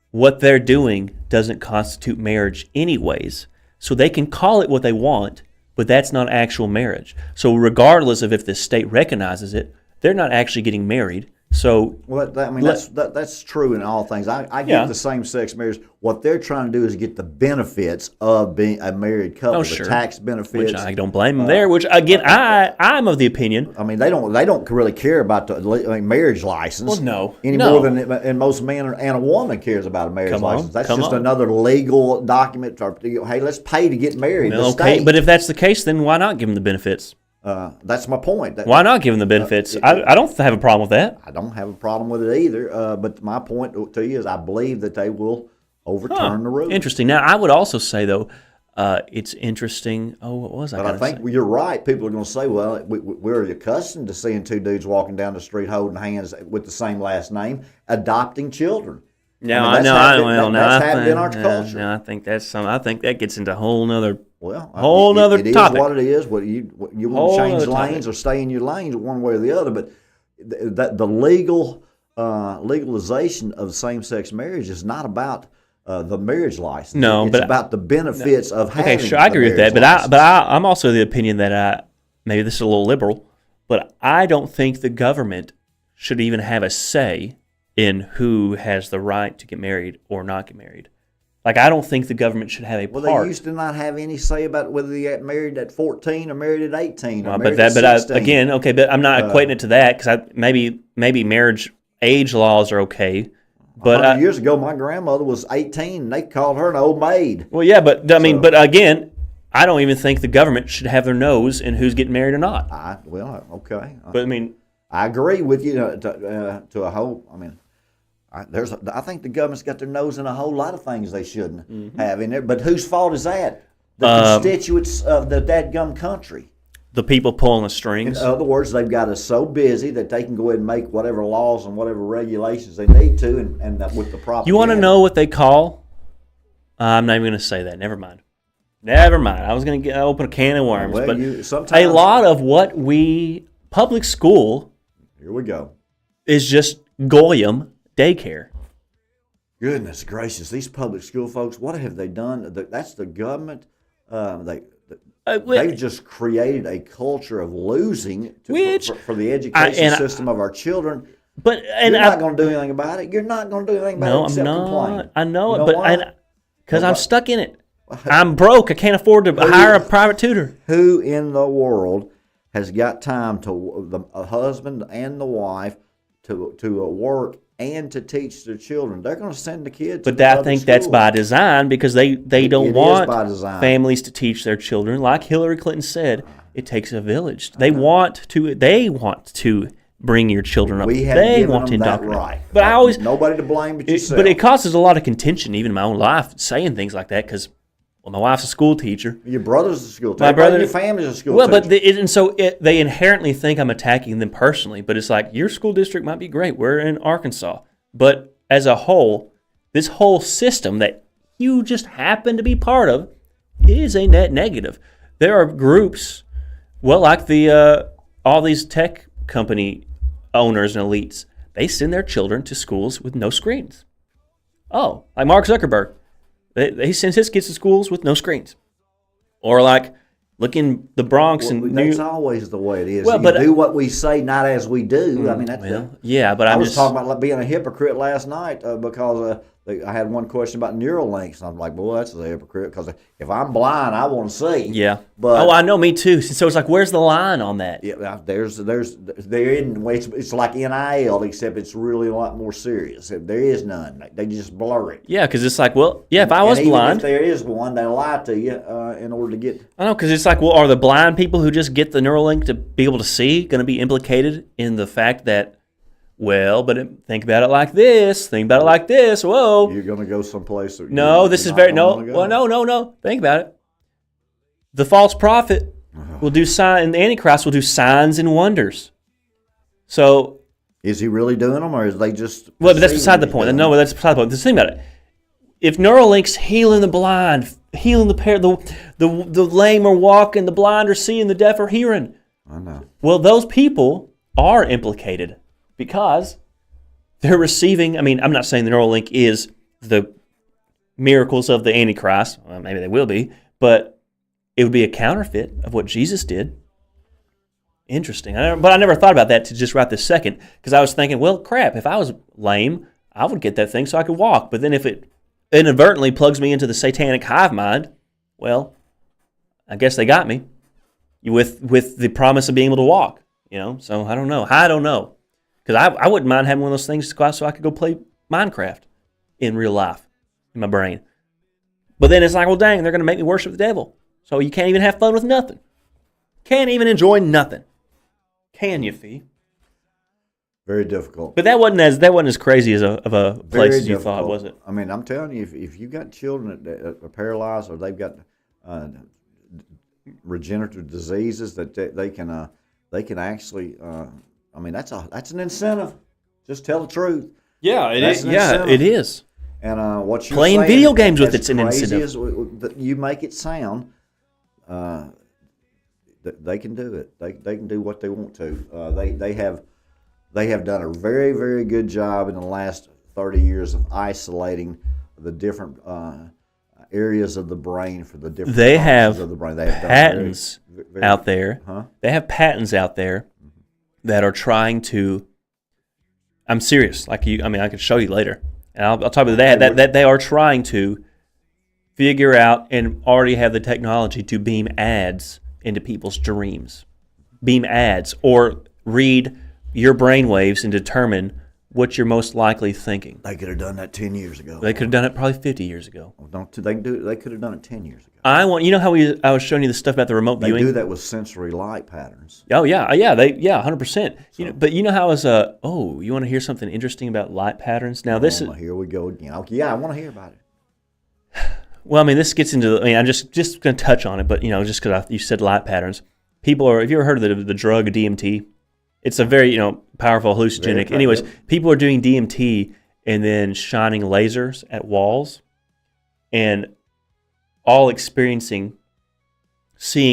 what they're doing doesn't constitute marriage anyways, so they can call it what they want, but that's not actual marriage. So regardless of if the state recognizes it, they're not actually getting married. So that's true in all things. I get the same-sex marriage. What they're trying to do is get the benefits of being a married couple, the tax benefits. Which I don't blame them there. Which again, I'm of the opinion. I mean, they don't really care about the marriage license. Well, no, any more than and most men and a woman cares about a marriage license. That's just another legal document. Hey, let's pay to get married. Well, okay, but if that's the case, then why not give them the benefits? That's my point. Why not give them the benefits? I don't have a problem with that. I don't have a problem with it either. But my point to you is I believe that they will overturn the rule. Interesting. Now, I would also say, though, it's interesting. Oh, what was I going to say? But I think you're right. People are going to say, well, we're accustomed to seeing two dudes walking down the street holding hands with the same last name, adopting children. That's happened in our culture. No, I think that's something. I think that gets into a whole nother. Whole nother topic. It is what it is. What you want to change lanes or stay in your lanes one way or the other. But the legalization of same-sex marriage is not about the marriage license. No, it's about the benefits of having. Okay, sure, I agree with that. But I'm also of the opinion that maybe this is a little liberal, but I don't think the government should even have a say in who has the right to get married or not get married. Like, I don't think the government should have a part. Well, they used to not have any say about whether they got married at 14 or married at 18 or but at 16. But I'm not equating it to that because maybe marriage age laws are okay. But 100 years ago, my grandmother was 18 and they called her an old maid. Well, yeah, but but again, I don't even think the government should have their nose in who's getting married or not. Okay. But I mean, I agree with you to a whole. I mean. I think the government's got their nose in a whole lot of things they shouldn't have in there. But whose fault is that? The constituents of the dadgum country. The people pulling the strings. In other words, they've got us so busy that they can go ahead and make whatever laws and whatever regulations they need to, and with the propaganda. You want to know what they call? I'm not even going to say that. Never mind. I was going to open a can of worms. Well, but a lot of what public school. Here we go. Is just goyim daycare. Goodness gracious, these public school folks, what have they done? That's the government. They've just created a culture of losing for the education system of our children. But you're not going to do anything about it. You're not going to do anything about it except complain. I know it, because I'm stuck in it. I'm broke. I can't afford to hire a private tutor. Who in the world has got time to the husband and the wife to work and to teach their children. They're going to send the kids. But I think that's by design, because they don't want families to teach their children. Like Hillary Clinton said, it takes a village. They want to bring your children up. They want to indoctrinate. Right. But nobody to blame but yourself. But it causes a lot of contention, even in my own life, saying things like that, because my wife's a school teacher. Your brother's a school teacher. My brother, your family's a school teacher. Well, but they inherently think I'm attacking them personally. But it's like, your school district might be great. We're in Arkansas. But as a whole, this whole system that you just happen to be part of is a net negative. There are groups, well, like all these tech company owners and elites, they send their children to schools with no screens. Oh, like Mark Zuckerberg. He sends his kids to schools with no screens. Or like, look in the Bronx and that's always the way it is. Well, but do what we say, not as we do. I mean, I was talking about being a hypocrite last night because I had one question about Neuralinks, and I'm like, boy, that's a hypocrite, because if I'm blind, I want to see. Yeah. But I know, me too. So it's like, where's the line on that? Yeah, there isn't. It's like NIL, except it's really a lot more serious. There is none. They just blur it. Yeah, because it's like, well, yeah, if I was blind, if there is one, they lie to you in order to get. I know, because it's like, well, are the blind people who just get the Neuralink to be able to see going to be implicated in the fact that? Well, but think about it like this. Think about it like this. Whoa. You're going to go someplace. No, this is very, no. Well, no. Think about it. The false prophet will do and the Antichrist will do signs and wonders. So. Is he really doing them, or is they just. Well, but that's beside the point. No, that's beside the point. Just think about it. If Neuralink's healing the blind, healing the lame are walking, the blind are seeing, the deaf are hearing. I know. Well, those people are implicated. Because they're receiving, I'm not saying the Neuralink is the miracles of the Antichrist. Well, maybe they will be, but it would be a counterfeit of what Jesus did. Interesting. But I never thought about that to just right this second, because I was thinking, well, crap, if I was lame, I would get that thing so I could walk. But then if it inadvertently plugs me into the satanic hive mind, well, I guess they got me with the promise of being able to walk. So I don't know. Because I wouldn't mind having one of those things so I could go play Minecraft in real life, in my brain. But then it's like, well, dang, they're going to make me worship the devil. So you can't even have fun with nothing. Can't even enjoy nothing. Can you, Phee? Very difficult. But that wasn't as crazy as of a place as you thought, was it? I'm telling you, if you've got children that are paralyzed, or they've got regenerative diseases, that they can actually. That's an incentive. Just tell the truth. Yeah, it is. Yeah, it is. And what you're playing saying, video games with it's an incentive. As you make it sound, they can do it. They can do what they want to. They have done a very, very good job in the last 30 years of isolating the different areas of the brain for the different. They have of the brain. They have patents out there. Huh? They have patents out there that are trying to. I'm serious. Like I could show you later, and I'll talk about that they are trying to figure out and already have the technology to beam ads into people's dreams. Beam ads, or read your brainwaves and determine what you're most likely thinking. They could have done that 10 years ago. They could have done it probably 50 years ago. They could have done it 10 years ago. How I was showing you the stuff about the remote viewing. They do that with sensory light patterns. Oh yeah, 100%. So, but you know how you want to hear something interesting about light patterns? Now here we go again. Okay, yeah, I want to hear about it. Well, this gets into. I'm just going to touch on it, but just because you said light patterns, people are. Have you ever heard of the drug DMT? It's a very powerful hallucinogenic. Anyways, people are doing DMT and then shining lasers at walls, and all seeing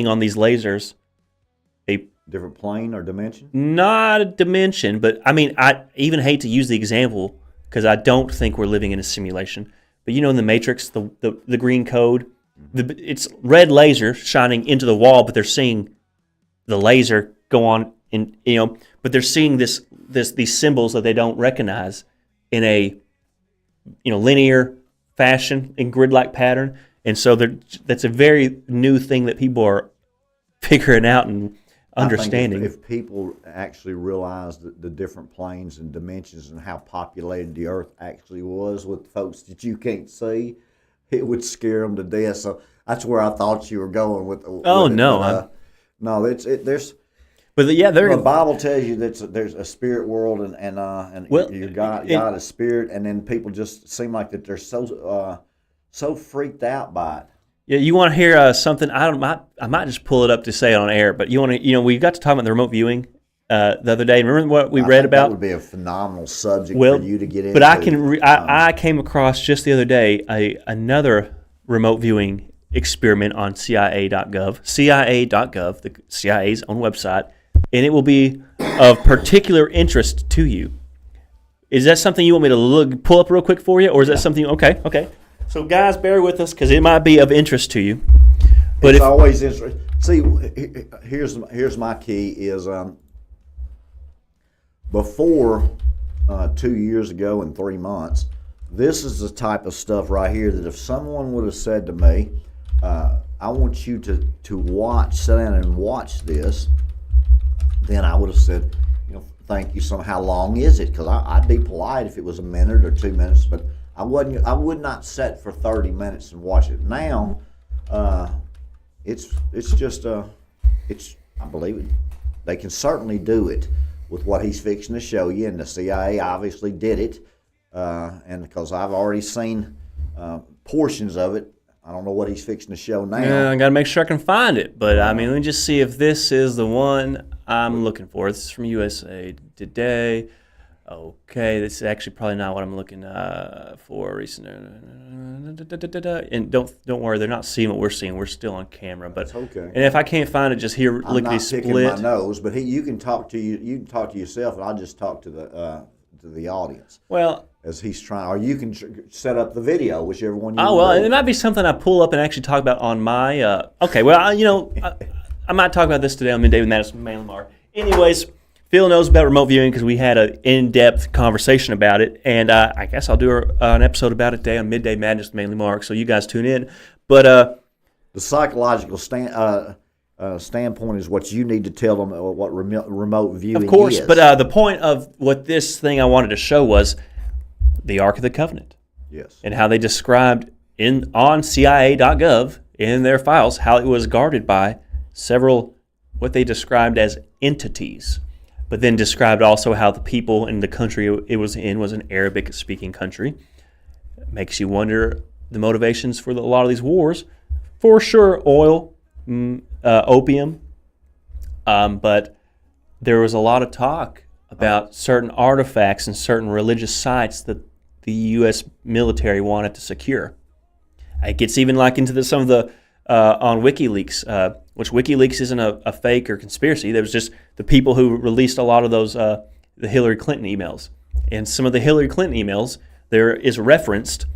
on these lasers a different plane or dimension. Not a dimension, but I even hate to use the example because I don't think we're living in a simulation. But in the Matrix, the green code, it's red laser shining into the wall, but they're seeing the laser go on. But they're seeing these symbols that they don't recognize in a linear fashion in grid-like pattern, and so that's a very new thing that people are figuring out and understanding. I think if people actually realized the different planes and dimensions and how populated the Earth actually was with folks that you can't see, it would scare them to death. So that's where I thought you were going with. Oh, with it. no, But, no, there's. But yeah, The Bible tells you that there's a spirit world and Well, your God is spirit, and then people just seem like that they're so freaked out by it. Yeah, you want to hear something? I might just pull it up to say it on air. But we got to talk about the remote viewing the other day. Remember what we read about? That would be a phenomenal subject for you to get into. But I came across just the other day another remote viewing experiment on CIA.gov, CIA.gov, the CIA's own website, and it will be of particular interest to you. Is that something you want me to pull up real quick for you, or is that something? Okay. So, guys, bear with us because it might be of interest to you. But it's always interesting. See, here's my key is before 2 years ago and 3 months, this is the type of stuff right here that if someone would have said to me, I want you to sit down and watch this, then I would have said, thank you. So how long is it? Because I'd be polite if it was a minute or 2 minutes, but I would not sit for 30 minutes and watch it. Now, it's just I believe it. They can certainly do it with what he's fixing to show you, and the CIA obviously did it. And because I've already seen portions of it, I don't know what he's fixing to show now. Yeah, I got to make sure I can find it. But let me just see if this is the one I'm looking for. This is from USA Today. Okay, this is actually probably not what I'm looking for. Recent, and don't worry, they're not seeing what we're seeing. We're still on camera, but that's okay. And if I can't find it, just here lickety split. I'm not picking my nose, but you can talk to yourself, and I'll just talk to the audience. Well, as he's trying, or you can set up the video, whichever one you. Oh well, and it might be something I pull up and actually talk about on my. Okay, well, I might talk about this today on Midday with Madison Manley Mark. Anyways. Phil knows about remote viewing because we had an in-depth conversation about it, and I guess I'll do an episode about it today on Midday Madness with Manley Mark, so you guys tune in. But the psychological standpoint is what you need to tell them what remote viewing is. Of course, but the point of what this thing I wanted to show was the Ark of the Covenant. Yes. And how they described on CIA.gov in their files how it was guarded by several what they described as entities. But then described also how the people in the country it was in was an Arabic-speaking country. Makes you wonder the motivations for a lot of these wars. For sure, oil, opium. But there was a lot of talk about certain artifacts and certain religious sites that the U.S. military wanted to secure. It gets even like into some of the on WikiLeaks, which WikiLeaks isn't a fake or conspiracy. There was just the people who released a lot of those the Hillary Clinton emails. And some of the Hillary Clinton emails, there is referenced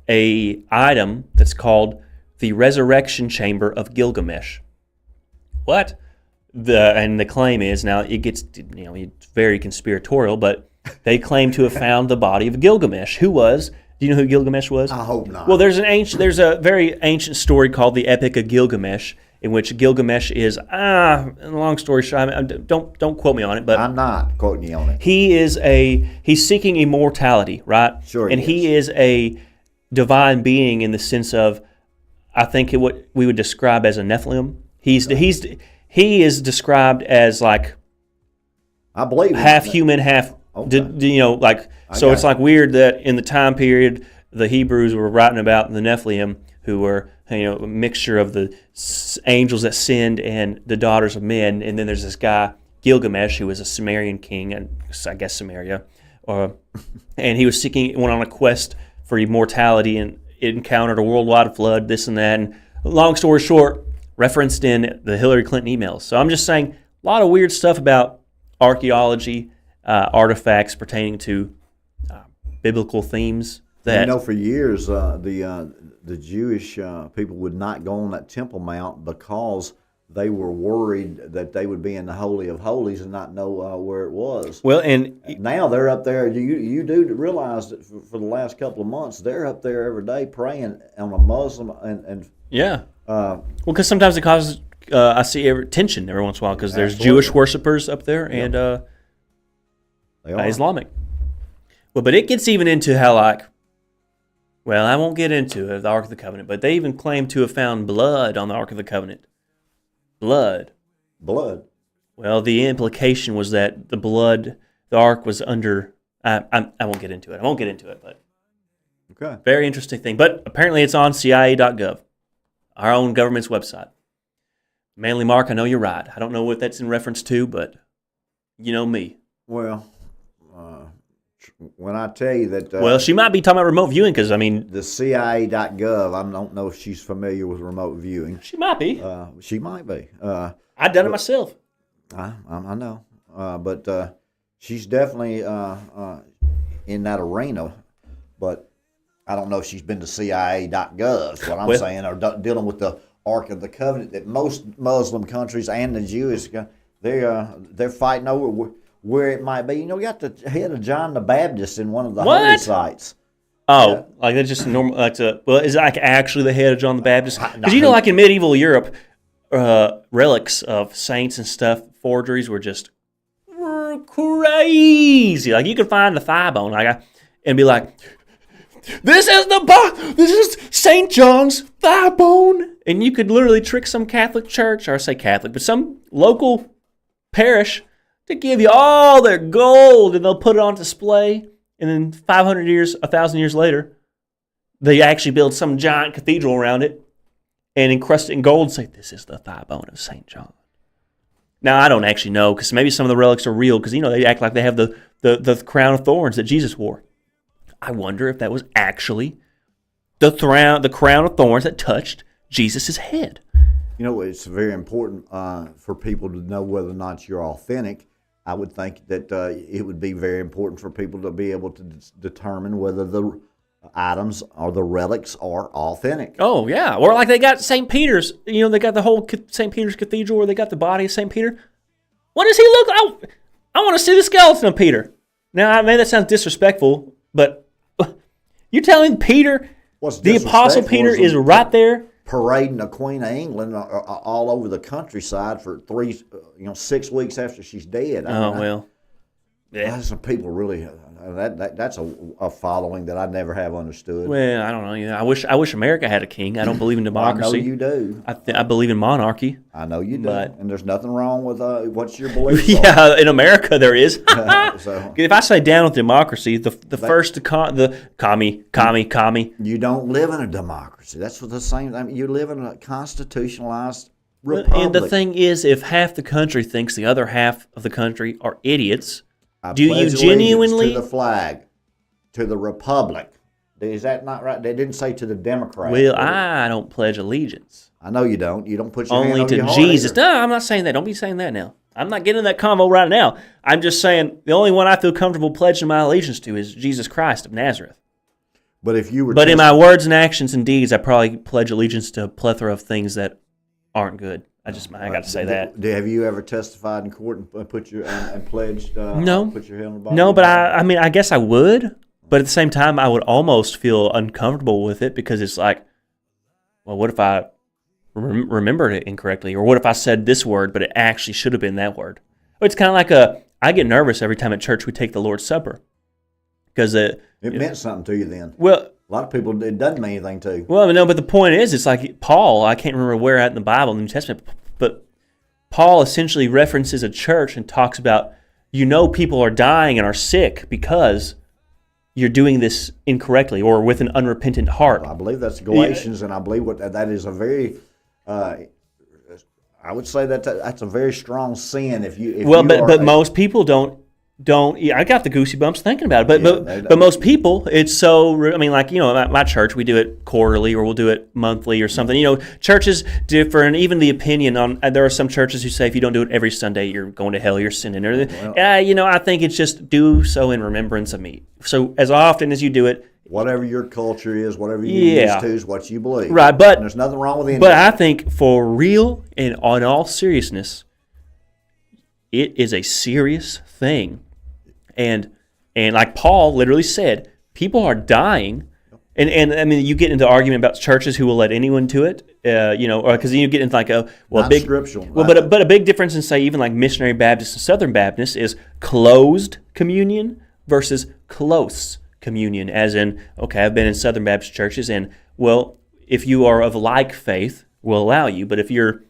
a item that's called the Resurrection Chamber of Gilgamesh. What? And the claim is, now it gets, it's very conspiratorial, but they claim to have found the body of Gilgamesh. Who was? Do you know who Gilgamesh was? I hope not. Well, there's a very ancient story called the Epic of Gilgamesh, in which Gilgamesh is long story short. Don't quote me on it, but I'm not quoting you on it. He's seeking immortality, right? Sure. And he is a divine being in the sense of, I think what we would describe as a Nephilim. He is described as like, I believe half human, half. Okay. It's like weird that in the time period the Hebrews were writing about the Nephilim, who were a mixture of the angels that sinned and the daughters of men, and then there's this guy Gilgamesh who was a Sumerian king, and I guess Samaria, and he was went on a quest for immortality and encountered a worldwide flood, this and that, and long story short, referenced in the Hillary Clinton emails. So I'm just saying a lot of weird stuff about archaeology. Artifacts pertaining to biblical themes. That for years the Jewish people would not go on that Temple Mount because they were worried that they would be in the Holy of Holies and not know where it was. Well, and now they're up there. You do realize that for the last couple of months they're up there every day praying on a Muslim and yeah. Well, because sometimes it I see tension every once in a while because there's Absolutely. Jewish worshipers up there and They are. Islamic. Well, but it gets even into how well, I won't get into it, the Ark of the Covenant, but they even claim to have found blood on the Ark of the Covenant. Blood. Blood. Well, the implication was that the Ark was under. I won't get into it. I won't get into it, but Okay. very interesting thing. But apparently, it's on CIA.gov, our own government's website. Manly Mark, I know you're right. I don't know what that's in reference to, but you know me. Well, when I tell you that Well, she might be talking about remote viewing because, I mean, the CIA.gov, I don't know if she's familiar with remote viewing. she might be. She might be. I've done it myself. I know. But she's definitely in that arena. But I don't know if she's been to CIA.gov, is what I'm saying, or dealing with the Ark of the Covenant that most Muslim countries and the Jewish, they're fighting over where it might be. You know, we got the head of John the Baptist in one of the holy sites. Oh, like that's just normal. Is it like actually the head of John the Baptist? Because you know, like in medieval Europe, relics of saints and stuff, forgeries were just crazy. Like you could find the thigh bone, and be like, this is Saint John's thigh bone, and you could literally trick some Catholic church, or I say Catholic, but some local parish to give you all their gold, and they'll put it on display. And then 500 years, 1,000 years later, they actually build some giant cathedral around it and encrust it in gold and say, this is the thigh bone of St. John. Now, I don't actually know, because maybe some of the relics are real, because, you know, they act like they have the crown of thorns that Jesus wore. I wonder if that was actually the crown of thorns that touched Jesus' head. You know, it's very important for people to know whether or not you're authentic. I would think that it would be very important for people to be able to determine whether the items or the relics are authentic. Oh, yeah. Or like they got St. Peter's, you know, they got the whole St. Peter's Cathedral where they got the body of St. Peter. What does he look like? I want to see the skeleton of Peter. Now, maybe that sounds disrespectful, but you're telling Peter, the Apostle Peter is right there? Parading the Queen of England all over the countryside for 6 weeks after she's dead. Well. Yeah. Some people really, that's a following that I never have understood. Well, I don't know. Yeah, I wish America had a king. I don't believe in democracy. I know you do. I believe in monarchy. I know you do. But, and there's nothing wrong with what's your belief. Yeah, in America there is. So, if I say down with democracy, the commie. You don't live in a democracy. That's what the same. I mean, you live in a constitutionalized republic. And the thing is, if half the country thinks the other half of the country are idiots, do you genuinely to the flag, to the republic? Is that not right? They didn't say to the Democrats. Well, I don't pledge allegiance. I know you don't. You don't put your only hand over to your heart Jesus. either. No, I'm not saying that. Don't be saying that now. I'm not getting in that convo right now. I'm just saying the only one I feel comfortable pledging my allegiance to is Jesus Christ of Nazareth. But if you were, but in my words and actions and deeds, I probably pledge allegiance to a plethora of things that aren't good. I got to say that. Have you ever testified in court and put your and pledged? No. Put your hand on the Bible? No, but I mean, I guess I would. But at the same time, I would almost feel uncomfortable with it because it's like, well, what if I remembered it incorrectly, or what if I said this word, but it actually should have been that word? It's kind of like I get nervous every time at church we take the Lord's Supper because it meant something to you then. Well. A lot of people, it doesn't mean anything to. Well, no, but the point is, it's like Paul, I can't remember where at in the Bible, in the New Testament, but Paul essentially references a church and talks about, people are dying and are sick because you're doing this incorrectly or with an unrepentant heart. I believe that's Galatians, and I believe that is a very, I would say that's a very strong sin but most people don't. I got the goosey bumps thinking about it. But most people, it's so. I mean, like at my church, we do it quarterly, or we'll do it monthly, or something. Churches differ, and even the opinion on. There are some churches who say if you don't do it every Sunday, you're going to hell, you're sinning. I think it's just do so in remembrance of me. So as often as you do it, whatever your culture is, whatever you're used to, is what you believe. Right, but and there's nothing wrong with it. But I think for real and on all seriousness, it is a serious thing. And like Paul literally said, people are dying, And I mean, you get into argument about churches who will let anyone to it, or because you get into like Not big scriptural. Well, but a big difference in say even like missionary Baptist and Southern Baptist is closed communion versus close communion. As in, okay, I've been in Southern Baptist churches, and well, if you are of like faith, we'll allow you. But if you're,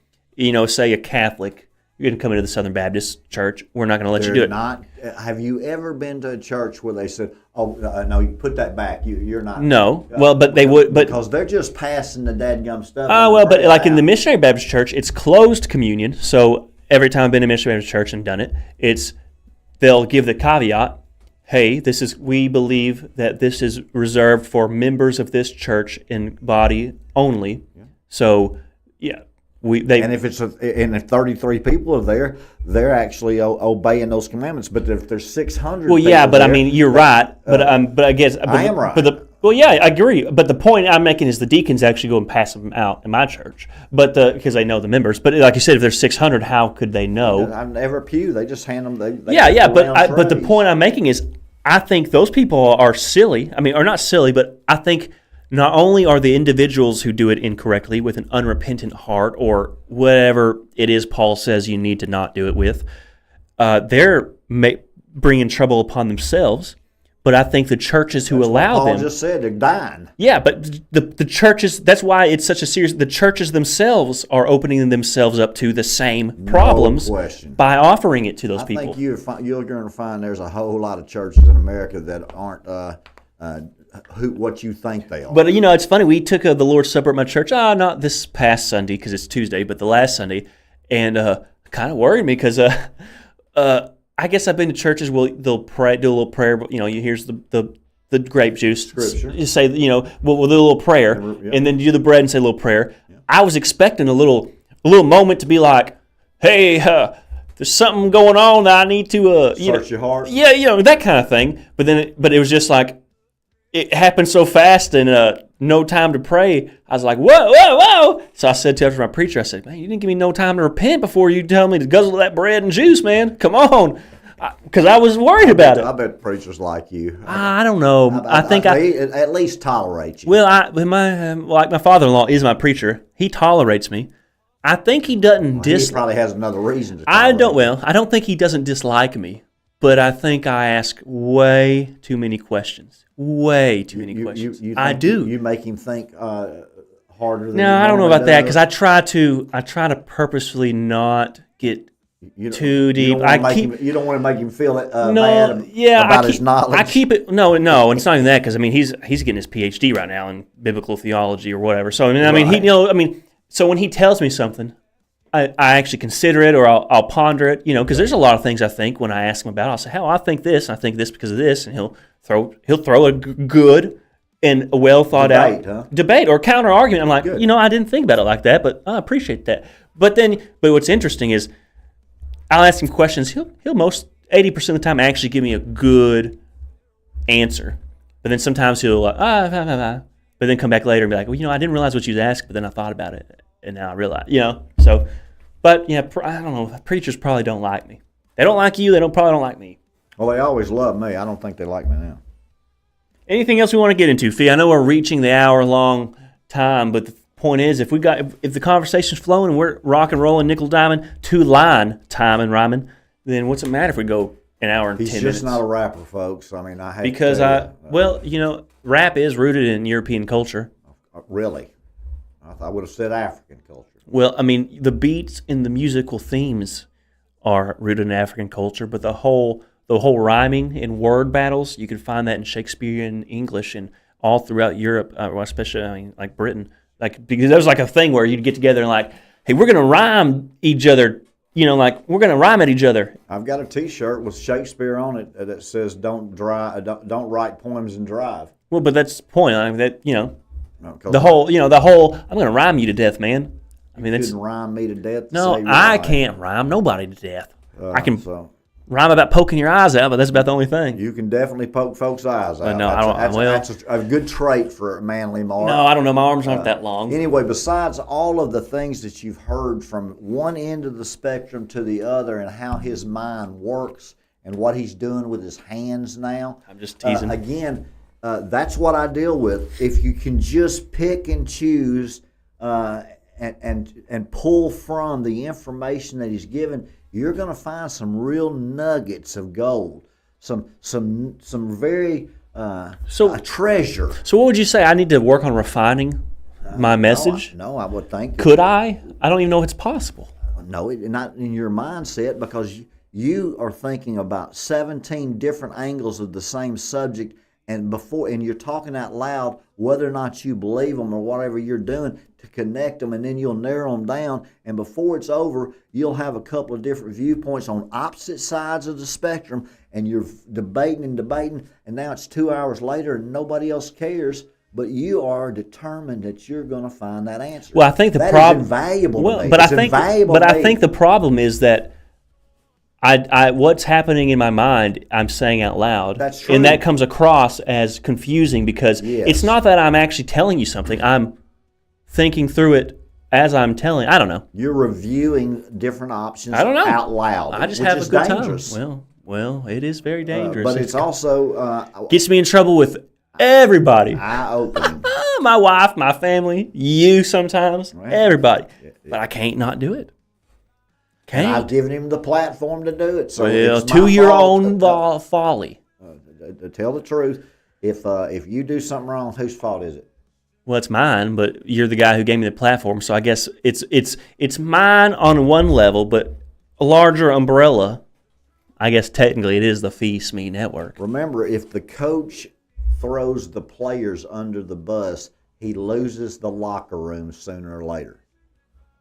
say a Catholic, you're going to come into the Southern Baptist church, we're not going to let you do it. Not. Have you ever been to a church where they said, "Oh, no, you put that back. You're not." No. Well, but they would. But because they're just passing the dadgum stuff. but like in the missionary Baptist church, it's closed communion. So every time I've been to a missionary Baptist church and done it, they'll give the caveat, "Hey, we believe that this is reserved for members of this church and body only." Yeah. So, yeah. And if if 33 people are there, they're actually obeying those commandments. But if there's 600, well, yeah, but I mean, you're right. But I guess I am right. Well, yeah, I agree. But the point I'm making is the deacons actually go and pass them out in my church, but because they know the members. But like you said, if there's 600, how could they know? I never pew. They just hand them. But the point I'm making is, I think those people are silly. I mean, or not silly, but I think. Not only are the individuals who do it incorrectly with an unrepentant heart or whatever it is Paul says you need to not do it with, they're bringing trouble upon themselves. But I think the churches who allow them... Paul just said they're dying. Yeah, but the churches... That's why it's such a serious... The churches themselves are opening themselves up to the same problems by offering it to those people. I think you're going to find there's a whole lot of churches in America that aren't... what you think they are. But it's funny. We took the Lord's Supper at my church. Not this past Sunday because it's Tuesday, but the last Sunday, and kind of worried me because I guess I've been to churches where they'll pray, do a little prayer. But here's the grape juice. Scripture. You say we'll do a little prayer, and then do the bread and say a little prayer. Yeah. I was expecting a little moment to be like, hey. There's something going on that I need to search your heart. Yeah, that kind of thing. But it was just like it happened so fast and no time to pray. I was like, whoa. So I said to my preacher, I said, man, you didn't give me no time to repent before you tell me to guzzle that bread and juice, man. Come on. Because I was worried about it. I bet preachers like you. I don't know. I think they at least tolerate you. Well, my father-in-law is my preacher. He tolerates me. I think he doesn't He probably has another reason to tolerate I don't think he doesn't dislike me, but I think I ask way too many questions. Way too many questions. I do. You make him think harder than No, I don't know about that because I try to purposefully not get too deep. You don't want to make him feel mad about his knowledge. I keep it. No, it's not even that because he's getting his PhD right now in biblical theology or whatever. So So when he tells me something, I actually consider it or I'll ponder it, because there's a lot of things I think when I ask him about it. I'll say, I think this, and I think this because of this, and he'll throw a good and a well thought out debate or counter argument. I'm like, good. I didn't think about it like that, but I appreciate that. But what's interesting is I'll ask him questions. He'll most 80% of the time actually give me a good answer, but then sometimes he'll but then come back later and be like, I didn't realize what you asked, but then I thought about it, and now I realize, So, but I don't know. Preachers probably don't like me. They don't like you. They probably don't like me. Well, they always love me. I don't think they like me now. Anything else we want to get into, Phee? I know we're reaching the hour-long time, but the point is, if the conversation's flowing and we're rock and rolling, nickel diamond, 2-line time and rhyming, then what's it matter if we go an hour and 10 minutes? He's just not a rapper, folks. I mean, I hate because rap is rooted in European culture. Really? I would have said African culture. Well, I mean, the beats and the musical themes are rooted in African culture, but the whole rhyming and word battles, you can find that in Shakespearean English and all throughout Europe, especially like Britain. Because there was like a thing where you'd get together and like, hey, we're going to rhyme each other. We're going to rhyme at each other. I've got a T-shirt with Shakespeare on it that says don't write poems and drive." Well, but that's the point. I mean, the whole I'm going to rhyme you to death, man. I mean, couldn't rhyme me to death. No, I can't rhyme nobody to death. I can rhyme about poking your eyes out, but that's about the only thing. You can definitely poke folks' eyes out. No, that's a good trait for a manly Mark. No, I don't know. My arms aren't that long. Anyway, besides all of the things that you've heard from one end of the spectrum to the other and how his mind works and what he's doing with his hands now. I'm just teasing. Again, that's what I deal with. If you can just pick and choose and pull from the information that he's given, you're going to find some real nuggets of gold, some very treasure. So what would you say? I need to work on refining my message? No, I would think. Could I? I don't even know if it's possible. No, not in your mindset, because you are thinking about 17 different angles of the same subject, and you're talking out loud whether or not you believe them or whatever you're doing to connect them, and then you'll narrow them down, and before it's over, you'll have a couple of different viewpoints on opposite sides of the spectrum, and you're debating, and now it's 2 hours later and nobody else cares, but you are determined that you're going to find that answer. Well, I think the that problem is invaluable to me. But It's invaluable to I me. think the problem is that I what's happening in my mind, I'm saying out loud. That's true. And that comes across as confusing because Yes. it's not that I'm actually telling you something. I'm thinking through it as I'm telling. I don't know. You're reviewing different options I don't know. out loud. I just which have a is good dangerous. time. Well, it is very dangerous. But it's also gets me in trouble with everybody. eye-opening. My wife, my family, you sometimes, Right. everybody. But I can't not do it. And Can't. I've given him the platform to do it. So Well, it's my to your fault own folly. to tell the truth. If you do something wrong, whose fault is it? Well, it's mine, but you're the guy who gave me the platform, so I guess it's mine on one level, but a larger umbrella. I guess technically it is the Phee Smee network. Remember, if the coach throws the players under the bus, he loses the locker room sooner or later.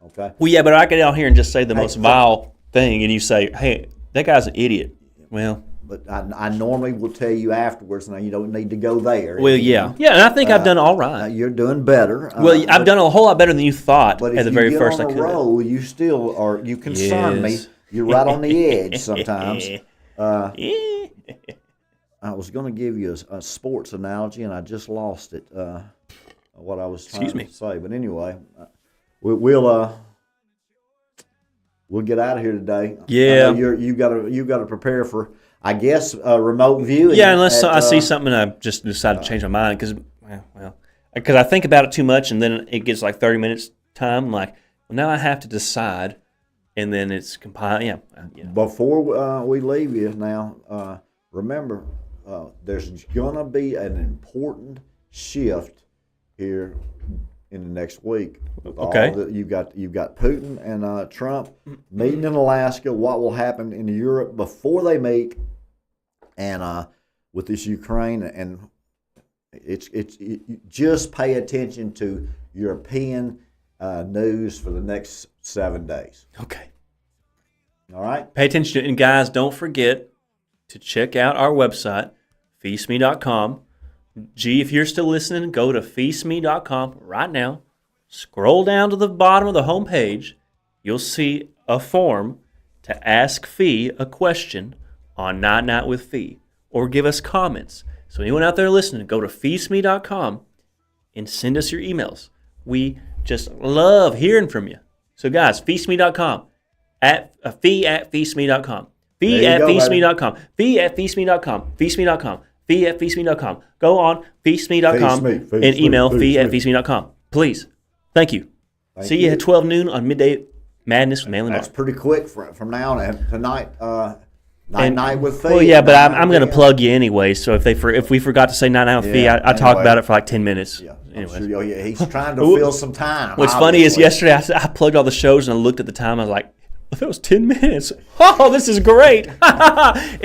Okay? Well, yeah, but I get out here and just say the most vile thing, and you say, "Hey, that guy's an idiot." Well, But I normally will tell you afterwards, now you don't need to go there. yeah, and I think I've done all right. You're doing better. Well, I've done a whole lot better than you thought But at if the you very get first. on I a could. roll, you still are. You concern me. Yes. You're right on the edge sometimes. Yeah. I was going to give you a sports analogy, and I just lost it. What I was trying to say, but anyway, we'll get out of here today. Yeah. I know you got to prepare for, I guess, remote viewing. Yeah, unless I see something and I just decide to change my mind because I think about it too much and then it gets like 30 minutes time. I'm like, well, now I have to decide, and then it's compiled. Yeah. Before we leave you now, remember, there's going to be an important shift here in the next week. Okay. You've got Putin and Trump meeting in Alaska. What will happen in Europe before they meet, and with this Ukraine, and it's just pay attention to European news for the next 7 days. Okay. All right. Pay attention to it. And guys, don't forget to check out our website, feesme.com. If you're still listening, go to feesme.com right now. Scroll down to the bottom of the homepage. You'll see a form to ask Phee a question on Night Night with Phee, or give us comments. So anyone out there listening, go to feesme.com and send us your emails. We just love hearing from you. So guys, feesme.com, Phee@feesme.com, Phee@feesme.com, Phee@feesme.com, Feesme.com, Phee@feesme.com. Go on feesme.com and email Phee@feesme.com. Please. Thank you. See you at 12 noon on Midday Madness with Manly Mark. That's pretty quick from now on. And tonight, night with Phee. Well, yeah, but I'm going to plug you anyway. So if we forgot to say Night Night with Phee, I talk about it for like 10 minutes. Yeah, Anyway. sure, he's trying to fill some time. What's funny is yesterday I plugged all the shows and I looked at the time. I was like, if it was 10 minutes. Oh, this is great. Anyways.